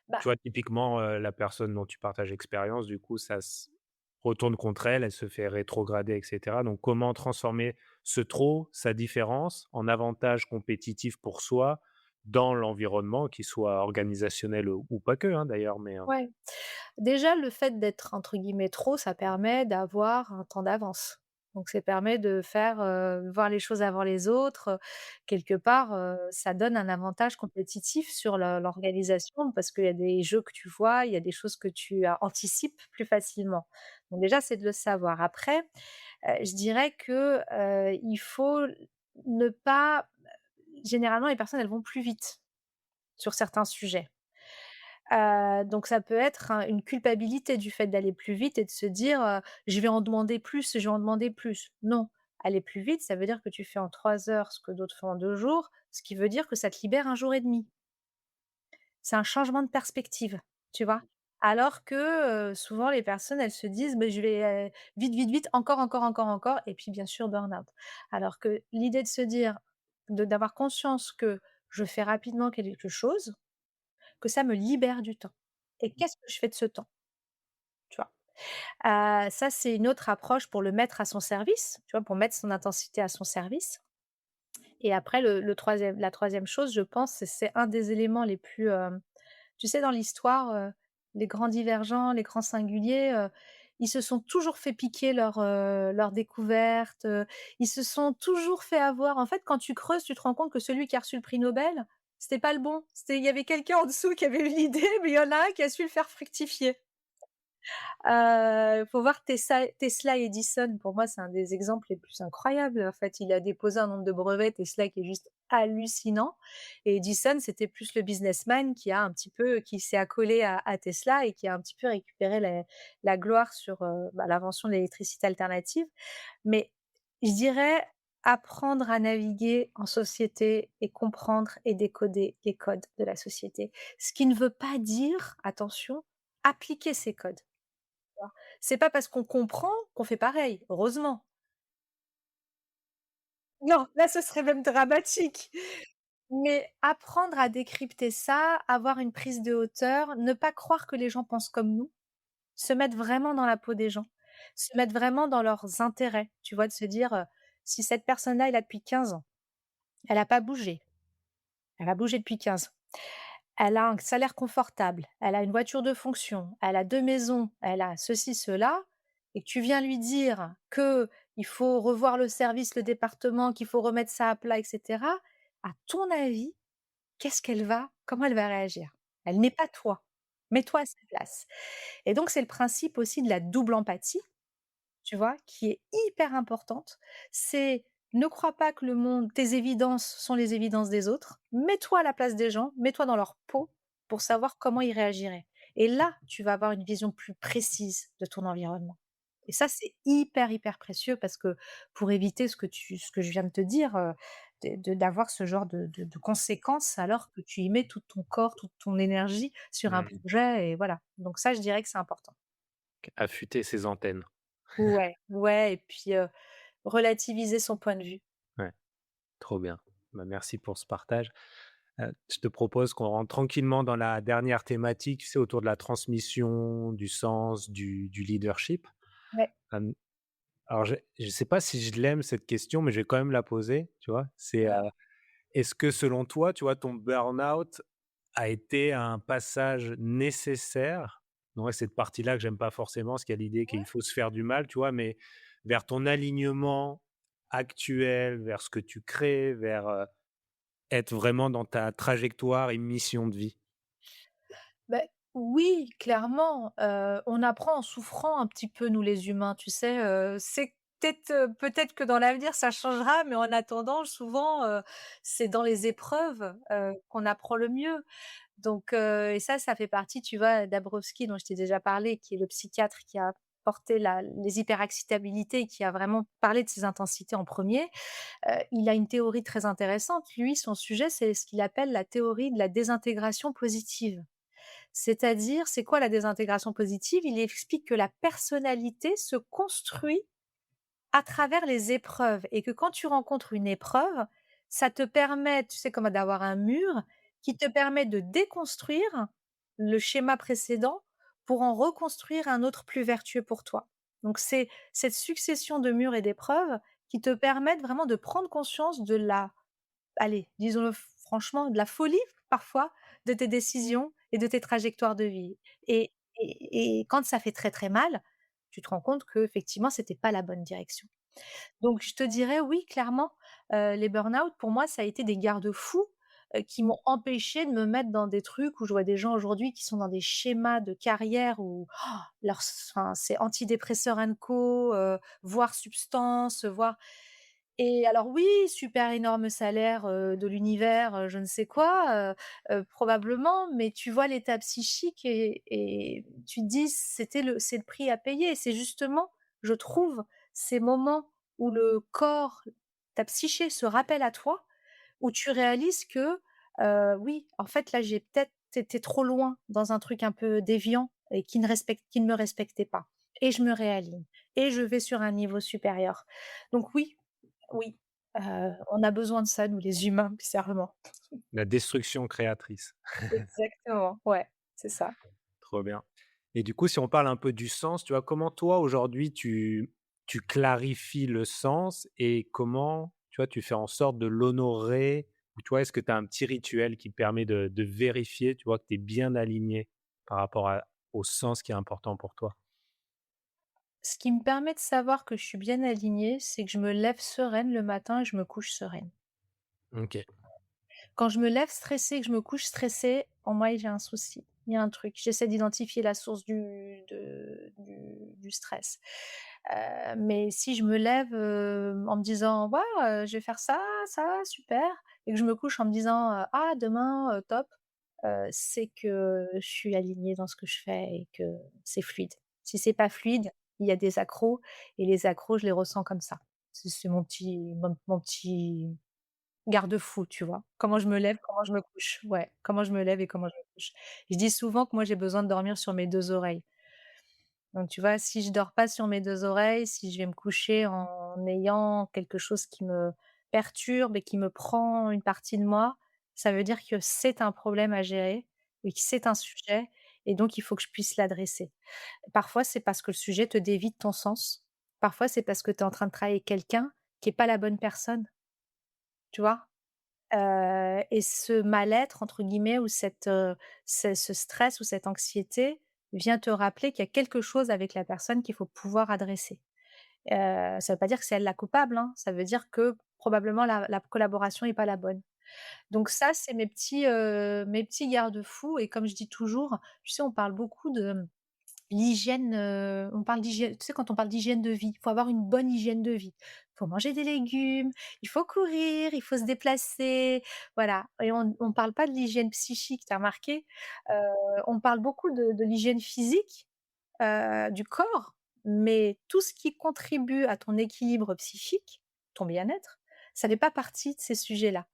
bah Tu vois, typiquement, la personne dont tu partages l'expérience, du coup, ça se retourne contre elle, elle se fait rétrograder et cetera. Donc comment transformer ce trop, sa différence, en avantage compétitif pour soi dans l'environnement, qu'il soit organisationnel ou pas que, hein, d'ailleurs, mais, ouais. Déjà, le fait d'être entre guillemets «trop», ça permet d'avoir un temps d'avance. Donc ça permet de faire, voir les choses avant les autres, quelque part, ça donne un avantage compétitif sur l'organisation parce qu'il y a des jeux que tu vois, il y a des choses que tu, anticipes plus facilement. Donc déjà, c'est de le savoir. Après, je dirais que, il faut ne pas généralement, les personnes, elles vont plus vite sur certains sujets. Donc ça peut être une culpabilité du fait d'aller plus vite et de se dire, «Je vais en demander plus, je vais en demander plus». Non, aller plus vite, ça veut dire que tu fais en 3 heures ce que d'autres font en 2 jours, ce qui veut dire que ça te libère un jour et demi. C'est un changement de perspective, tu vois? Alors que, souvent les personnes, elles se disent: «Beh, je vais, vite, vite, vite, encore, encore, encore, encore» et puis bien sûr burn-out. Alors que l'idée de se dire d'avoir conscience que je fais rapidement quelque chose, que ça me libère du temps et qu'est-ce que je fais de ce temps? Tu vois? Ça, c'est une autre approche pour le mettre à son service, tu vois? Pour mettre son intensité à son service et après le 3e la troisième chose, je pense, c'est un des éléments les plus, tu sais, dans l'histoire, les grands divergents, les grands singuliers, ils se sont toujours fait piquer leur découverte, ils se sont toujours fait avoir. En fait, quand tu creuses, tu te rends compte que celui qui a reçu le prix Nobel, c'était pas le bon. Il y avait quelqu'un en dessous qui avait eu l'idée, mais il y en a un qui a su le faire fructifier. Faut voir Tesla Edison, pour moi, c'est un des exemples les plus incroyables. En fait, il a déposé un nombre de brevets, Tesla, qui est juste hallucinant et Edison, c'était plus le businessman qui s'est accolé à Tesla et qui a un petit peu récupéré la gloire sur, l'invention de l'électricité alternative. Mais je dirais apprendre à naviguer en société et comprendre et décoder les codes de la société. Ce qui ne veut pas dire, attention, appliquer ces codes. C'est pas parce qu'on comprend qu'on fait pareil, heureusement. Non, là, ce serait même dramatique. Mais apprendre à décrypter ça, avoir une prise de hauteur, ne pas croire que les gens pensent comme nous, se mettre vraiment dans la peau des gens, se mettre vraiment dans leurs intérêts, tu vois? De se dire, «Si cette personne-là est là depuis 15 ans, elle a pas bougé, elle a bougé depuis 15 ans. Elle a un salaire confortable, elle a une voiture de fonction, elle a 2 maisons, elle a ceci, cela et que tu viens lui dire que il faut revoir le service, le département, qu'il faut remettre ça à plat et cetera. À ton avis, comment elle va réagir? Elle n'est pas toi. Mets-toi à sa place et donc c'est le principe aussi de la double empathie, tu vois? Qui est hyper importante. C'est ne crois pas que le monde tes évidences sont les évidences des autres. Mets-toi à la place des gens, mets-toi dans leur peau pour savoir comment ils réagiraient et là, tu vas avoir une vision plus précise de ton environnement et ça, c'est hyper, hyper précieux parce que pour éviter ce que je viens de te dire, d'avoir ce genre de conséquences alors que tu y mets tout ton corps, toute ton énergie sur un Mmh. projet et voilà. Donc ça, je dirais que c'est important. Affûter ses antennes. Ouais, ouais et puis, relativiser son point de vue. Ouais, trop bien. Bah, merci pour ce partage. Je te propose qu'on rentre tranquillement dans la dernière thématique, tu sais, autour de la transmission, du sens, du leadership. Ouais, Hem, alors je sais pas si je l'aime cette question, mais je vais quand même la poser, tu vois? C'est, ouais, est-ce que selon toi, tu vois, ton burn-out a été un passage nécessaire? Donc ouais, cette partie-là que j'aime pas forcément, parce qu'il y a l'idée qu'il faut se faire du mal, tu vois? Mais vers ton alignement actuel, vers ce que tu crées, vers, être vraiment dans ta trajectoire et mission de vie. beh, oui, clairement, on apprend en souffrant un petit peu nous les humains, tu sais? C'est peut-être que dans l'avenir ça changera, mais en attendant souvent, c'est dans les épreuves, qu'on apprend le mieux. Donc et ça fait partie, tu vois, Dabrowski dont je t'ai déjà parlé, qui est le psychiatre qui a porté les hyperexcitabilités, qui a vraiment parlé de ces intensités en premier. Il a une théorie très intéressante. Lui, son sujet, c'est ce qu'il appelle la théorie de la désintégration positive. C'est-à-dire, c'est quoi la désintégration positive? Il explique que la personnalité se construit à travers les épreuves et que quand tu rencontres une épreuve, ça te permet, tu sais, comme d'avoir un mur qui te permet de déconstruire le schéma précédent pour en reconstruire un autre plus vertueux pour toi. Donc c'est cette succession de murs et d'épreuves qui te permettent vraiment de prendre conscience de la allez, disons-le franchement, de la folie parfois de tes décisions et de tes trajectoires de vie et quand ça fait très, très mal, tu te rends compte qu'effectivement c'était pas la bonne direction. Donc je te dirais oui, clairement, les burn-out pour moi ça a été des garde-fous, qui m'ont empêché de me mettre dans des trucs où je vois des gens aujourd'hui qui sont dans des schémas de carrière où leur enfin c'est antidépresseurs and co, voire substances, voire et alors oui, super énorme salaire, de l'univers, je ne sais quoi, probablement, mais tu vois l'état psychique et tu te dis: c'est le prix à payer». C'est justement, je trouve, ces moments où le corps, ta psyché se rappelle à toi, où tu réalises que, oui, en fait, là, j'ai peut-être été trop loin dans un truc un peu déviant et qui ne me respectait pas et je me réaligne et je vais sur un niveau supérieur. Donc oui, oui, on a besoin de ça, nous les humains, bizarrement. La destruction créatrice. Exactement, ouais, c'est ça. Trop bien. Et du coup, si on parle un peu du sens, tu vois, comment toi aujourd'hui tu clarifies le sens et comment, tu vois, tu fais en sorte de l'honorer? Ou tu vois, est-ce que tu as un petit rituel qui permet de vérifier, tu vois, que tu es bien aligné par rapport au sens qui est important pour toi? Ce qui me permet de savoir que je suis bien alignée, c'est que je me lève sereine le matin et je me couche sereine. OK. Quand je me lève stressée et que je me couche stressée, en moi, j'ai un souci. Il y a un truc. J'essaie d'identifier la source du stress. Mais si je me lève, en me disant: «Waouh, je vais faire ça, ça, super» et que je me couche en me disant, «Ah demain, top», c'est que je suis alignée dans ce que je fais et que c'est fluide. Si c'est pas fluide, il y a des accros et les accros, je les ressens comme ça. C'est mon petit garde-fou, tu vois? Comment je me lève, comment je me couche. Ouais, comment je me lève et comment je me couche. Je dis souvent que moi j'ai besoin de dormir sur mes 2 oreilles. Donc tu vois, si je dors pas sur mes 2 oreilles, si je vais me coucher en ayant quelque chose qui me perturbe et qui me prend une partie de moi, ça veut dire que c'est un problème à gérer et que c'est un sujet et donc il faut que je puisse l'adresser. Parfois, c'est parce que le sujet te dévie de ton sens. Parfois, c'est parce que tu es en train de travailler avec quelqu'un qui est pas la bonne personne, tu vois? Et ce «mal-être» entre guillemets ou ce stress ou cette anxiété vient te rappeler qu'il y a quelque chose avec la personne qu'il faut pouvoir adresser. Ça veut pas dire que c'est elle la coupable, hein, ça veut dire que probablement la collaboration est pas la bonne. Donc ça, c'est mes petits garde-fous et comme je dis toujours, tu sais, on parle beaucoup de l'hygiène, on parle d'hygiène tu sais, quand on parle d'hygiène de vie, il faut avoir une bonne hygiène de vie. Il faut manger des légumes, il faut courir, il faut se déplacer, voilà et on parle pas de l'hygiène psychique, tu as remarqué? Heu, on parle beaucoup de l'hygiène physique, du corps, mais tout ce qui contribue à ton équilibre psychique, ton bien-être, ça fait pas partie de ces sujets-là.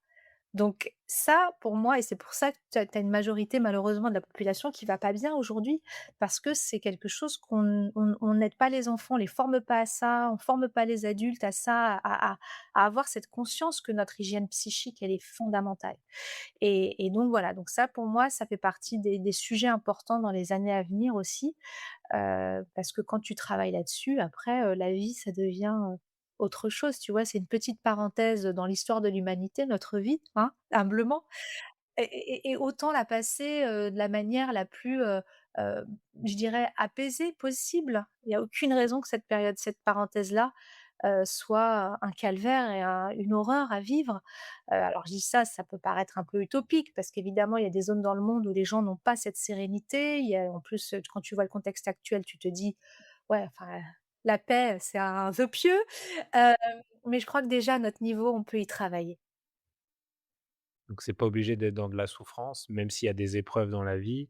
Donc ça, pour moi et c'est pour ça que tu as une majorité malheureusement de la population qui va pas bien aujourd'hui, parce que c'est quelque chose qu'on n'aide pas les enfants, on les forme pas à ça, on forme pas les adultes à ça, à avoir cette conscience que notre hygiène psychique, elle est fondamentale et donc voilà, donc ça pour moi, ça fait partie des sujets importants dans les années à venir aussi, parce que quand tu travailles là-dessus, après, la vie, ça devient, autre chose, tu vois? C'est une petite parenthèse dans l'histoire de l'humanité, notre vie, hein, humblement et autant la passer, de la manière la plus, heu, je dirais apaisée possible. Il y a aucune raison que cette parenthèse-là, soit un calvaire et une horreur à vivre. Alors je dis ça, ça peut paraître un peu utopique parce qu'évidemment, il y a des zones dans le monde où les gens n'ont pas cette sérénité. Il y a en plus, quand tu vois le contexte actuel, tu te dis: «Ouais, enfin, la paix, c'est un vœu pieux». Hem, mais je crois que déjà à notre niveau, on peut y travailler. Donc c'est pas obligé d'être dans de la souffrance, même s'il y a des épreuves dans la vie,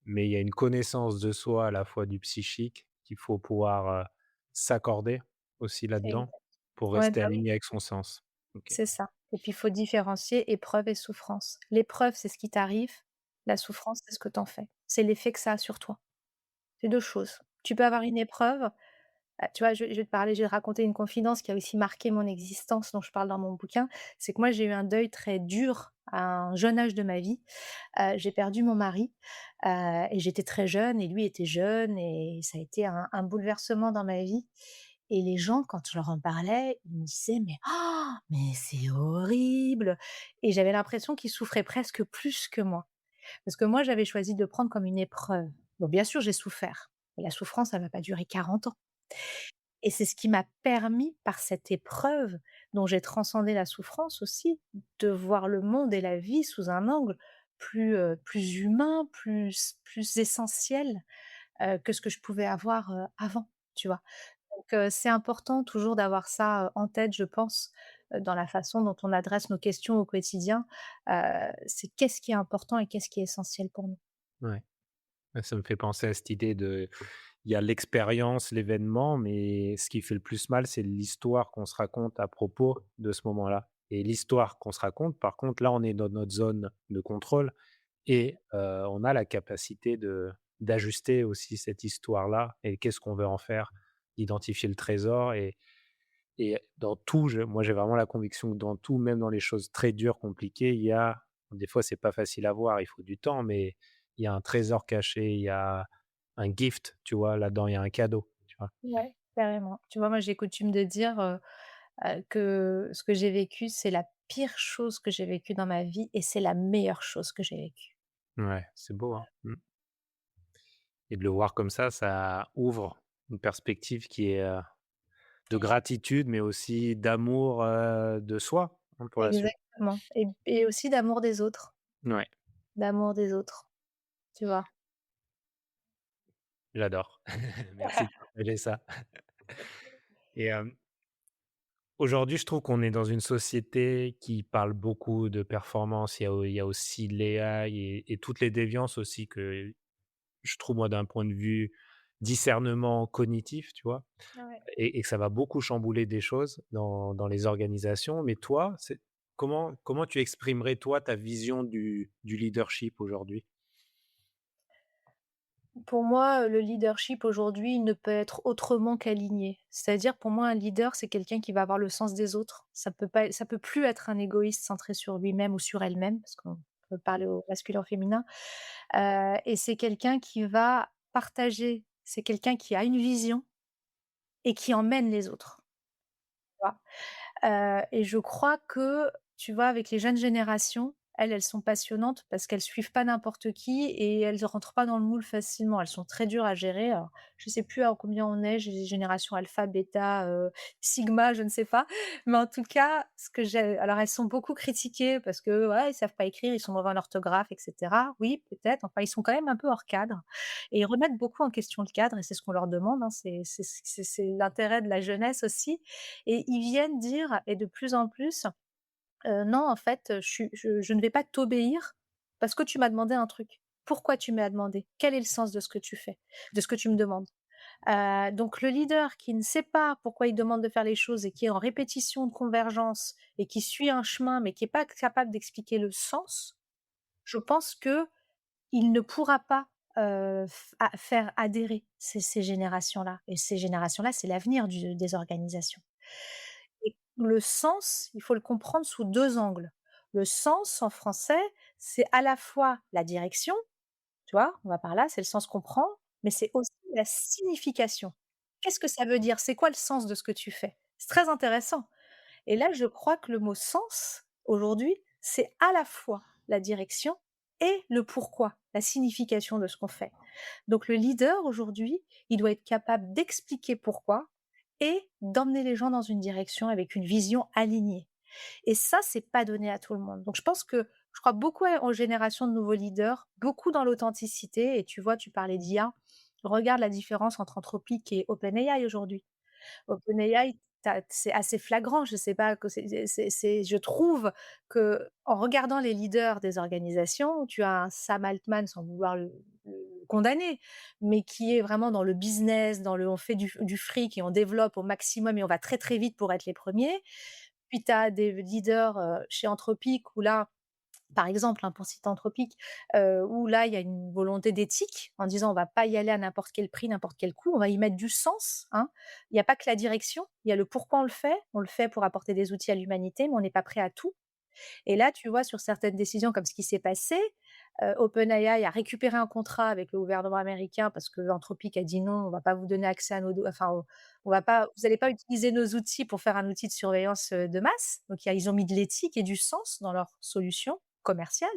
mais il y a une connaissance de soi, à la fois du psychique, qu'il faut pouvoir, s'accorder aussi là-dedans, Exact. pour Ouais, rester bah, oui, aligné avec son sens. OK. c'est ça et puis il faut différencier épreuve et souffrance. L'épreuve, c'est ce qui t'arrive, la souffrance, c'est ce que tu en fais. C'est l'effet que ça a sur toi. C'est 2 choses. Tu peux avoir une épreuve. Tu vois, je vais te parler, je vais te raconter une confidence qui a aussi marqué mon existence, dont je parle dans mon bouquin. C'est que moi, j'ai eu un deuil très dur à un jeune âge de ma vie. J'ai perdu mon mari, et j'étais très jeune et lui était jeune et ça a été un bouleversement dans ma vie et les gens, quand je leur en parlais, ils me disaient: «Mais c'est horrible» et j'avais l'impression qu'ils souffraient presque plus que moi. Parce que moi, j'avais choisi de le prendre comme une épreuve. Bon, bien sûr, j'ai souffert, mais la souffrance, ça va pas durer 40 ans. Et c'est ce qui m'a permis, par cette épreuve dont j'ai transcendé la souffrance aussi, de voir le monde et la vie sous un angle plus humain, plus essentiel, que ce que je pouvais avoir, avant, tu vois? Donc c'est important toujours d'avoir ça, en tête, je pense, dans la façon dont on adresse nos questions au quotidien. C'est qu'est-ce qui est important et qu'est-ce qui est essentiel pour nous? Ouais. Ouais, ça me fait penser à cette idée de il y a l'expérience, l'événement, mais ce qui fait le plus mal, c'est l'histoire qu'on se raconte à propos de ce moment-là et l'histoire qu'on se raconte, par contre, là, on est dans notre zone de contrôle et on a la capacité de d'ajuster aussi cette histoire-là et qu'est-ce qu'on veut en faire, d'identifier le trésor et dans tout, moi, j'ai vraiment la conviction que dans tout, même dans les choses très dures, compliquées, il y a des fois, c'est pas facile à voir, il faut du temps, mais il y a un trésor caché, il y a un gift, tu vois? Là-dedans, il y a un cadeau, tu vois? Ouais, carrément. Tu vois, moi, j'ai coutume de dire, que ce que j'ai vécu, c'est la pire chose que j'ai vécue dans ma vie et c'est la meilleure chose que j'ai vécue. Ouais, c'est beau, hein? Mmh et de le voir comme ça ouvre une perspective qui est, de gratitude, mais aussi d'amour, de soi, hein, pour la suite. Exactement et aussi d'amour des autres, Ouais. d'amour des autres, tu vois? J'adore. Merci de partager ça. Et aujourd'hui, je trouve qu'on est dans une société qui parle beaucoup de performance. Il y a aussi l'AI et toutes les déviances aussi que je trouve, moi, d'un point de vue discernement cognitif, tu vois? Ouais. Et que ça va beaucoup chambouler des choses dans les organisations. Mais toi, comment tu exprimerais, toi, ta vision du leadership aujourd'hui? Pour moi, le leadership aujourd'hui, il ne peut être autrement qu'aligné. C'est-à-dire pour moi un leader, c'est quelqu'un qui va avoir le sens des autres. Ça peut plus être un égoïste centré sur lui-même ou sur elle-même, parce qu'on peut parler au masculin, au féminin, et c'est quelqu'un qui va partager, c'est quelqu'un qui a une vision et qui emmène les autres, tu vois? Et je crois que, tu vois, avec les jeunes générations, elles sont passionnantes parce qu'elles suivent pas n'importe qui et elles rentrent pas dans le moule facilement. Elles sont très dures à gérer. Alors, je sais plus à combien on est, j'ai génération alpha, bêta, sigma, je ne sais pas. Mais en tout cas, ce que j'ai alors elles sont beaucoup critiquées parce que, ouais, ils savent pas écrire, ils sont mauvais en orthographe et cetera. Oui, peut-être, enfin, ils sont quand même un peu hors cadre et ils remettent beaucoup en question le cadre et c'est ce qu'on leur demande, hein. C'est l'intérêt de la jeunesse aussi et ils viennent dire et de plus en plus, «Non, en fait, je ne vais pas t'obéir parce que tu m'as demandé un truc. Pourquoi tu m'as demandé? Quel est le sens de ce que tu fais? De ce que tu me demandes?» Donc le leader qui ne sait pas pourquoi il demande de faire les choses et qui est en répétition de convergence et qui suit un chemin, mais qui est pas capable d'expliquer le sens, je pense qu'il ne pourra pas, faire adhérer ces générations-là et ces générations-là, c'est l'avenir du des organisations. Et le sens, il faut le comprendre sous 2 angles. Le sens en français, c'est à la fois la direction, tu vois? On va par là, c'est le sens qu'on prend, mais c'est aussi la signification. Qu'est-ce que ça veut dire? C'est quoi le sens de ce que tu fais? C'est très intéressant et là, je crois que le mot «sens», aujourd'hui, c'est à la fois la direction et le pourquoi, la signification de ce qu'on fait. Donc le leader aujourd'hui, il doit être capable d'expliquer pourquoi et d'emmener les gens dans une direction avec une vision alignée. Et ça, c'est pas donné à tout le monde. Donc je crois beaucoup aux générations de nouveaux leaders, beaucoup dans l'authenticité et tu vois, tu parlais d'IA. Regarde la différence entre Anthropic et OpenAI aujourd'hui. OpenAI, c'est assez flagrant, je sais pas que c'est je trouve qu'en regardant les leaders des organisations, tu as un Sam Altman, sans vouloir le condamner, mais qui est vraiment dans le business, dans le on fait du fric et on développe au maximum et on va très, très vite pour être les premiers. Puis tu as des leaders, chez Anthropic où là, par exemple, hein, pour citer Anthropic, où là, il y a une volonté d'éthique en disant: «On va pas y aller à n'importe quel prix, n'importe quel coût, on va y mettre du sens», hein. Il y a pas que la direction, il y a le pourquoi on le fait pour apporter des outils à l'humanité, mais on n'est pas prêt à tout. Et là, tu vois, sur certaines décisions comme ce qui s'est passé, OpenAI a récupéré un contrat avec le gouvernement américain parce que Anthropic a dit: «Non, on va pas vous donner accès à nos do enfin, on va pas vous allez pas utiliser nos outils pour faire un outil de surveillance, de masse». Donc ils ont mis de l'éthique et du sens dans leur solution commerciale.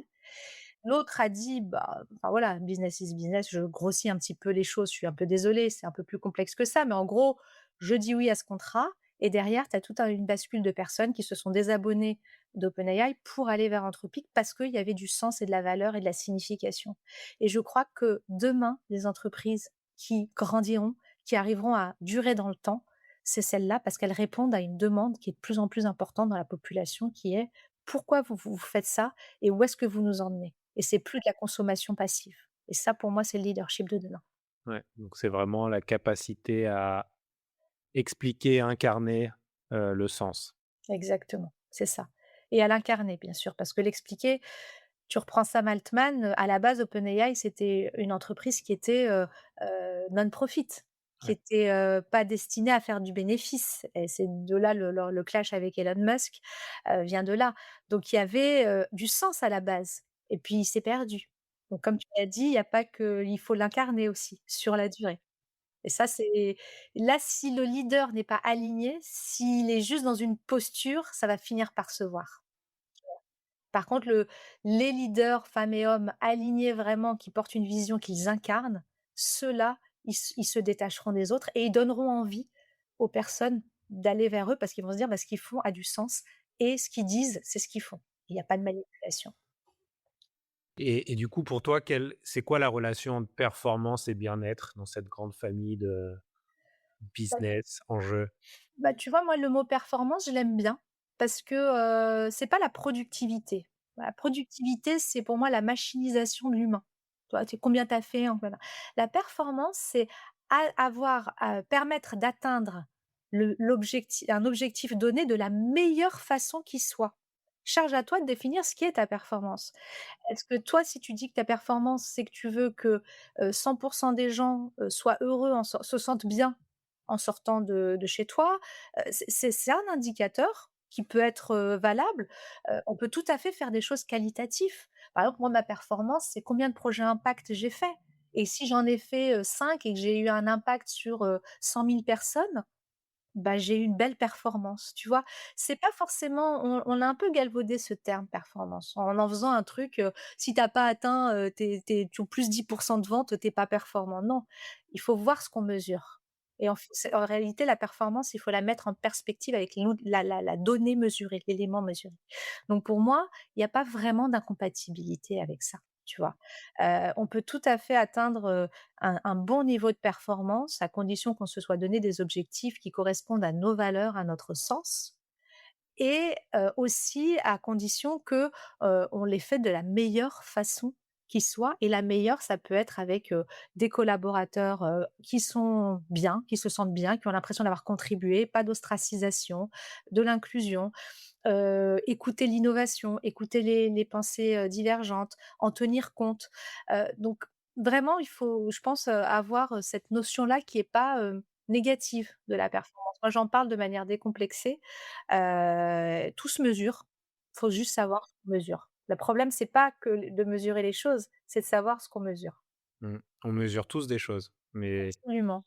L'autre a dit: «Bah, enfin voilà, business is business». Je grossis un petit peu les choses, je suis un peu désolée, c'est un peu plus complexe que ça, mais en gros, je dis oui à ce contrat et derrière, tu as toute une bascule de personnes qui se sont désabonnées d'OpenAI pour aller vers Anthropic parce qu'il y avait du sens et de la valeur et de la signification. Et je crois que demain, les entreprises qui grandiront, qui arriveront à durer dans le temps, c'est celles-là parce qu'elles répondent à une demande qui est de plus en plus importante dans la population qui est: «Pourquoi vous faites ça et où est-ce que vous nous emmenez?» Et c'est plus de la consommation passive. Et ça, pour moi, c'est le leadership de demain. Ouais, donc c'est vraiment la capacité à expliquer, incarner, le sens. Exactement, c'est ça. Et à l'incarner, bien sûr, parce que l'expliquer, tu reprends Sam Altman, à la base, OpenAI, c'était une entreprise qui était, non-profit, qui Ouais. était, pas destinée à faire du bénéfice et c'est de là le clash avec Elon Musk, vient de là. Donc il y avait, du sens à la base et puis il s'est perdu. Donc comme tu l'as dit, il y a pas que il faut l'incarner aussi, sur la durée. Et ça, c'est là, si le leader n'est pas aligné, s'il est juste dans une posture, ça va finir par se voir. Par contre, les leaders, femmes et hommes, alignés vraiment, qui portent une vision qu'ils incarnent, ceux-là, ils se détacheront des autres et ils donneront envie aux personnes d'aller vers eux parce qu'ils vont se dire: «Bah, ce qu'ils font a du sens et ce qu'ils disent, c'est ce qu'ils font». Il y a pas de manipulation. Et du coup, pour toi, c'est quoi la relation entre performance et bien-être dans cette grande famille de Bah business, enjeux? bah, tu vois, moi, le mot performance, je l'aime bien parce que, c'est pas la productivité. La productivité, c'est pour moi la machinisation de l'humain. Toi, tu combien tu as fait en voilà. La performance, c'est permettre d'atteindre un objectif donné de la meilleure façon qui soit. Charge à toi de définir ce qui est ta performance. Est-ce que toi, si tu dis que ta performance, c'est que tu veux que, 100 des gens, soient heureux se sentent bien en sortant de chez toi, c'est un indicateur qui peut être, valable. On peut tout à fait faire des choses qualitatives. Par exemple, moi, ma performance, c'est combien de projets impact j'ai fait et si j'en ai fait, 5 et que j'ai eu un impact sur, 100 000 personnes, bah, j'ai eu une belle performance, tu vois? C'est pas forcément on a un peu galvaudé ce terme performance en faisant un truc, si tu as pas atteint, tes tu plus 10 de vente, tu es pas performant. Non, il faut voir ce qu'on mesure et en réalité la performance, il faut la mettre en perspective avec la donnée mesurée, l'élément mesuré. Donc pour moi, il y a pas vraiment d'incompatibilité avec ça, tu vois? On peut tout à fait atteindre, un bon niveau de performance à condition qu'on se soit donné des objectifs qui correspondent à nos valeurs, à notre sens et aussi à condition que, on les fait de la meilleure façon qui soit et la meilleure, ça peut être avec, des collaborateurs, qui sont bien, qui se sentent bien, qui ont l'impression d'avoir contribué, pas d'ostracisation, de l'inclusion. Écouter l'innovation, écouter les pensées, divergentes, en tenir compte. Donc vraiment, il faut, je pense, avoir, cette notion-là qui est pas, négative de la performance. Moi, j'en parle de manière décomplexée. Tout se mesure. Il faut juste savoir ce qu'on mesure. Le problème, c'est pas que de mesurer les choses, c'est de savoir ce qu'on mesure. Mmh. On mesure tous des choses, mais Absolument.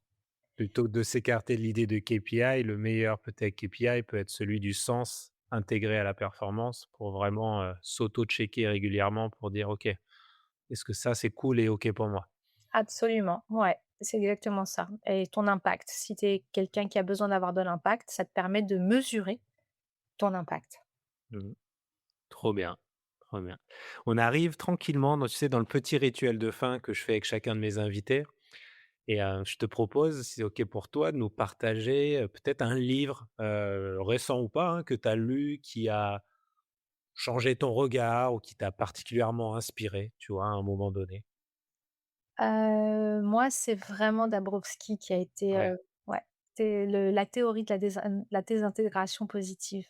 plutôt que de s'écarter de l'idée de KPI, le meilleur peut-être KPI peut être celui du sens intégré à la performance pour vraiment, s'auto-checker régulièrement pour dire: «OK, est-ce que ça c'est cool et OK pour moi?» Absolument, ouais, c'est exactement ça et ton impact. Si tu es quelqu'un qui a besoin d'avoir de l'impact, ça te permet de mesurer ton impact. Mmh. Trop bien, trop bien. On arrive tranquillement dans, tu sais, dans le petit rituel de fin que je fais avec chacun de mes invités et je te propose, si c'est OK pour toi, de nous partager, peut-être un livre, récent ou pas, hein, que tu as lu, qui a changé ton regard ou qui t'a particulièrement inspiré, tu vois, à un moment donné? Moi, c'est vraiment Dabrowski qui a été, Ouais. ouais, c'est le la théorie de la désintégration positive.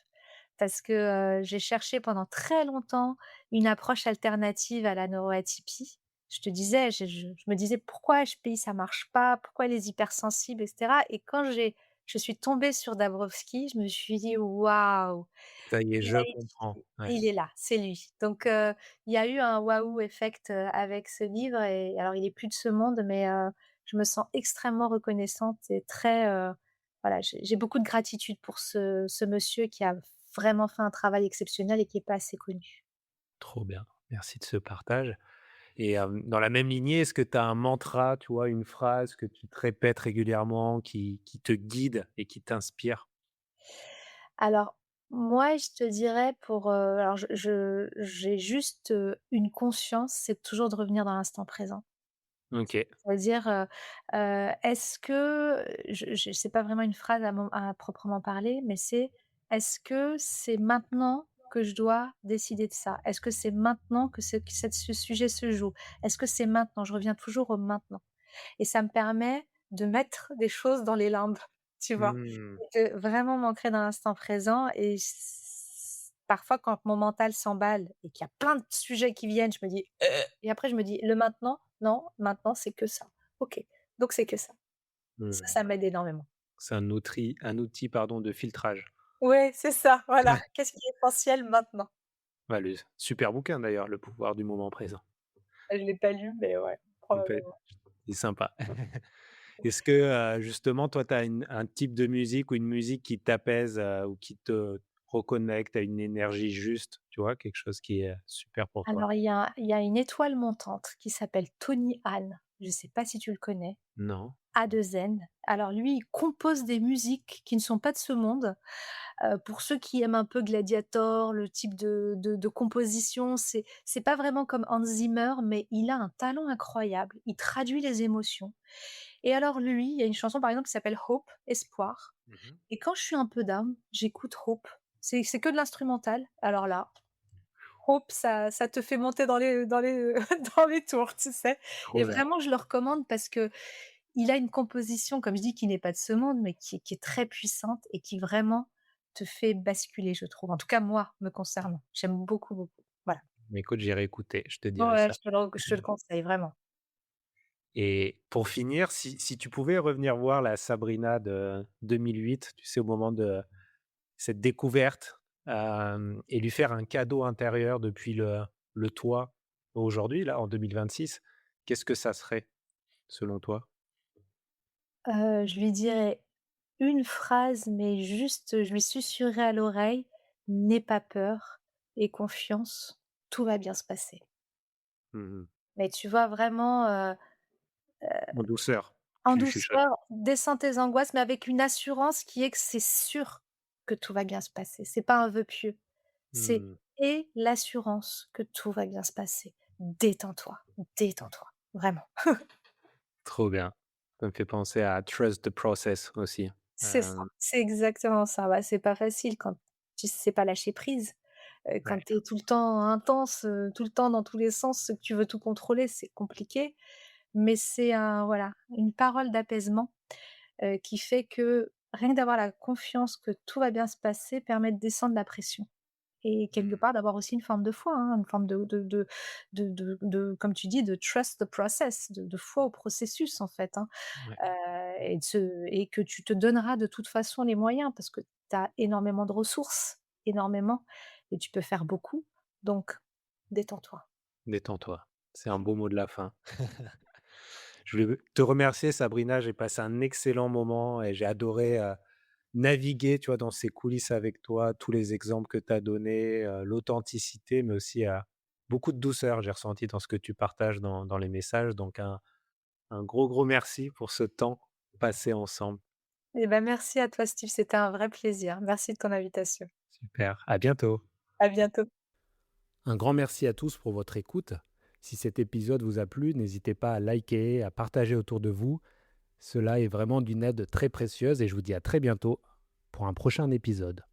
Parce que, j'ai cherché pendant très longtemps une approche alternative à la neuroatypie. Je te disais, je me disais: «Pourquoi HPI ça marche pas? Pourquoi les hypersensibles?» et cetera et quand je suis tombée sur Dabrowski, je me suis dit: «Waouh!» Ça y est, Il je a comprends. écrit Ouais, il est là, c'est lui. Donc il y a eu un waouh effect, avec ce livre et alors il est plus de ce monde, mais je me sens extrêmement reconnaissante et très, voilà, j'ai beaucoup de gratitude pour ce monsieur qui a vraiment fait un travail exceptionnel et qui est pas assez connu. trop bien. Merci de ce partage et dans la même lignée, est-ce que tu as un mantra, tu vois, une phrase que tu te répètes régulièrement qui te guide et qui t'inspire? Alors moi, je te dirais pour, alors j'ai juste, une conscience, c'est toujours de revenir dans l'instant présent. OK. C'est-à-dire, est-ce que, je c'est pas vraiment une phrase à proprement parler, mais c'est: «Est-ce que c'est maintenant que je dois décider de ça? Est-ce que c'est maintenant que ce sujet se joue? Est-ce que c'est maintenant?» Je reviens toujours au maintenant et ça me permet de mettre des choses dans les limbes, tu vois? Mmh. Et de vraiment m'ancrer dans l'instant présent et parfois quand mon mental s'emballe et qu'il y a plein de sujets qui viennent, je me dis: et après je me dis: «Le maintenant, non, maintenant c'est que ça. OK, donc c'est que ça». Ça Mmh. m'aide énormément. C'est un outil, pardon, de filtrage. Ouais, c'est ça, voilà. Qu'est-ce qui est essentiel maintenant? Ouais, le super bouquin d'ailleurs, Le pouvoir du moment présent. Je l'ai pas lu, mais ouais, Il peut probablement. il est sympa. Est-ce que, justement, toi, tu as un type de musique ou une musique qui t'apaise, ou qui te reconnecte à une énergie juste, tu vois? Quelque chose qui est, super pour toi? Alors il y a une étoile montante qui s'appelle Tony Allen. Je sais pas si tu le connais? Non? A2N. Alors lui, il compose des musiques qui ne sont pas de ce monde. Pour ceux qui aiment un peu Gladiator, le type de composition, c'est pas vraiment comme Hans Zimmer, mais il a un talent incroyable. Il traduit les émotions et alors lui, il y a une chanson par exemple qui s'appelle Hope, Espoir Mmh. et quand je suis un peu down, j'écoute Hope. C'est que de l'instrumental. Alors là, Hope, ça te fait monter dans les dans les tours, tu sais? Et Trop bien. vraiment je le recommande parce que il a une composition, comme je dis, qui n'est pas de ce monde, mais qui est très puissante et qui vraiment te fait basculer, je trouve. En tout cas, moi, me concernant. J'aime beaucoup, beaucoup. Voilà. Mais écoute, j'irai écouter, je te dirai Ouais, ça. je te le conseille vraiment. Et pour finir, si tu pouvais revenir voir la Sabrina de 2008, tu sais, au moment de cette découverte, et lui faire un cadeau intérieur depuis le toit, aujourd'hui, là, en 2026, qu'est-ce que ça serait, selon toi? Je lui dirais une phrase, mais juste, je lui susurrerais à l'oreille: «N'aie pas peur, aie confiance, tout va bien se passer». Mmh mh. Mais tu vois vraiment, En douceur, en tu chuchotes. douceur, descends tes angoisses, mais avec une assurance qui est que c'est sûr que tout va bien se passer. C'est pas un vœu pieux. C'est Mmh. «aie l'assurance que tout va bien se passer. Détends-toi, détends-toi», vraiment. Trop bien. Ça me fait penser à Trust the Process aussi. C'est ça, Hem, c'est exactement ça. Bah, c'est pas facile quand tu sais pas lâcher prise, quand ouais. tu es tout le temps intense, tout le temps dans tous les sens, que tu veux tout contrôler, c'est compliqué. Mais c'est un voilà, une parole d'apaisement, qui fait que rien que d'avoir la confiance que tout va bien se passer permet de descendre la pression. Et quelque Mmh. part d'avoir aussi une forme de foi, hein, une forme de comme tu dis, de trust the process, de foi au processus en fait, hein, Ouais. et que tu te donneras de toute façon les moyens parce que tu as énormément de ressources, énormément et tu peux faire beaucoup donc détends-toi. Détends-toi. C'est un beau mot de la fin. Je voulais te remercier Sabrina, j'ai passé un excellent moment et j'ai adoré, naviguer, tu vois, dans ces coulisses avec toi, tous les exemples que tu as donnés, l'authenticité, mais aussi, beaucoup de douceur, j'ai ressenti dans ce que tu partages dans les messages. Donc un gros, gros merci pour ce temps passé ensemble. Et ben merci à toi Steve, c'était un vrai plaisir. Merci de ton invitation. Super, à bientôt. À bientôt. Un grand merci à tous pour votre écoute. Si cet épisode vous a plu, n'hésitez pas à liker, à partager autour de vous. Cela est vraiment d'une aide très précieuse et je vous dis à très bientôt pour un prochain épisode.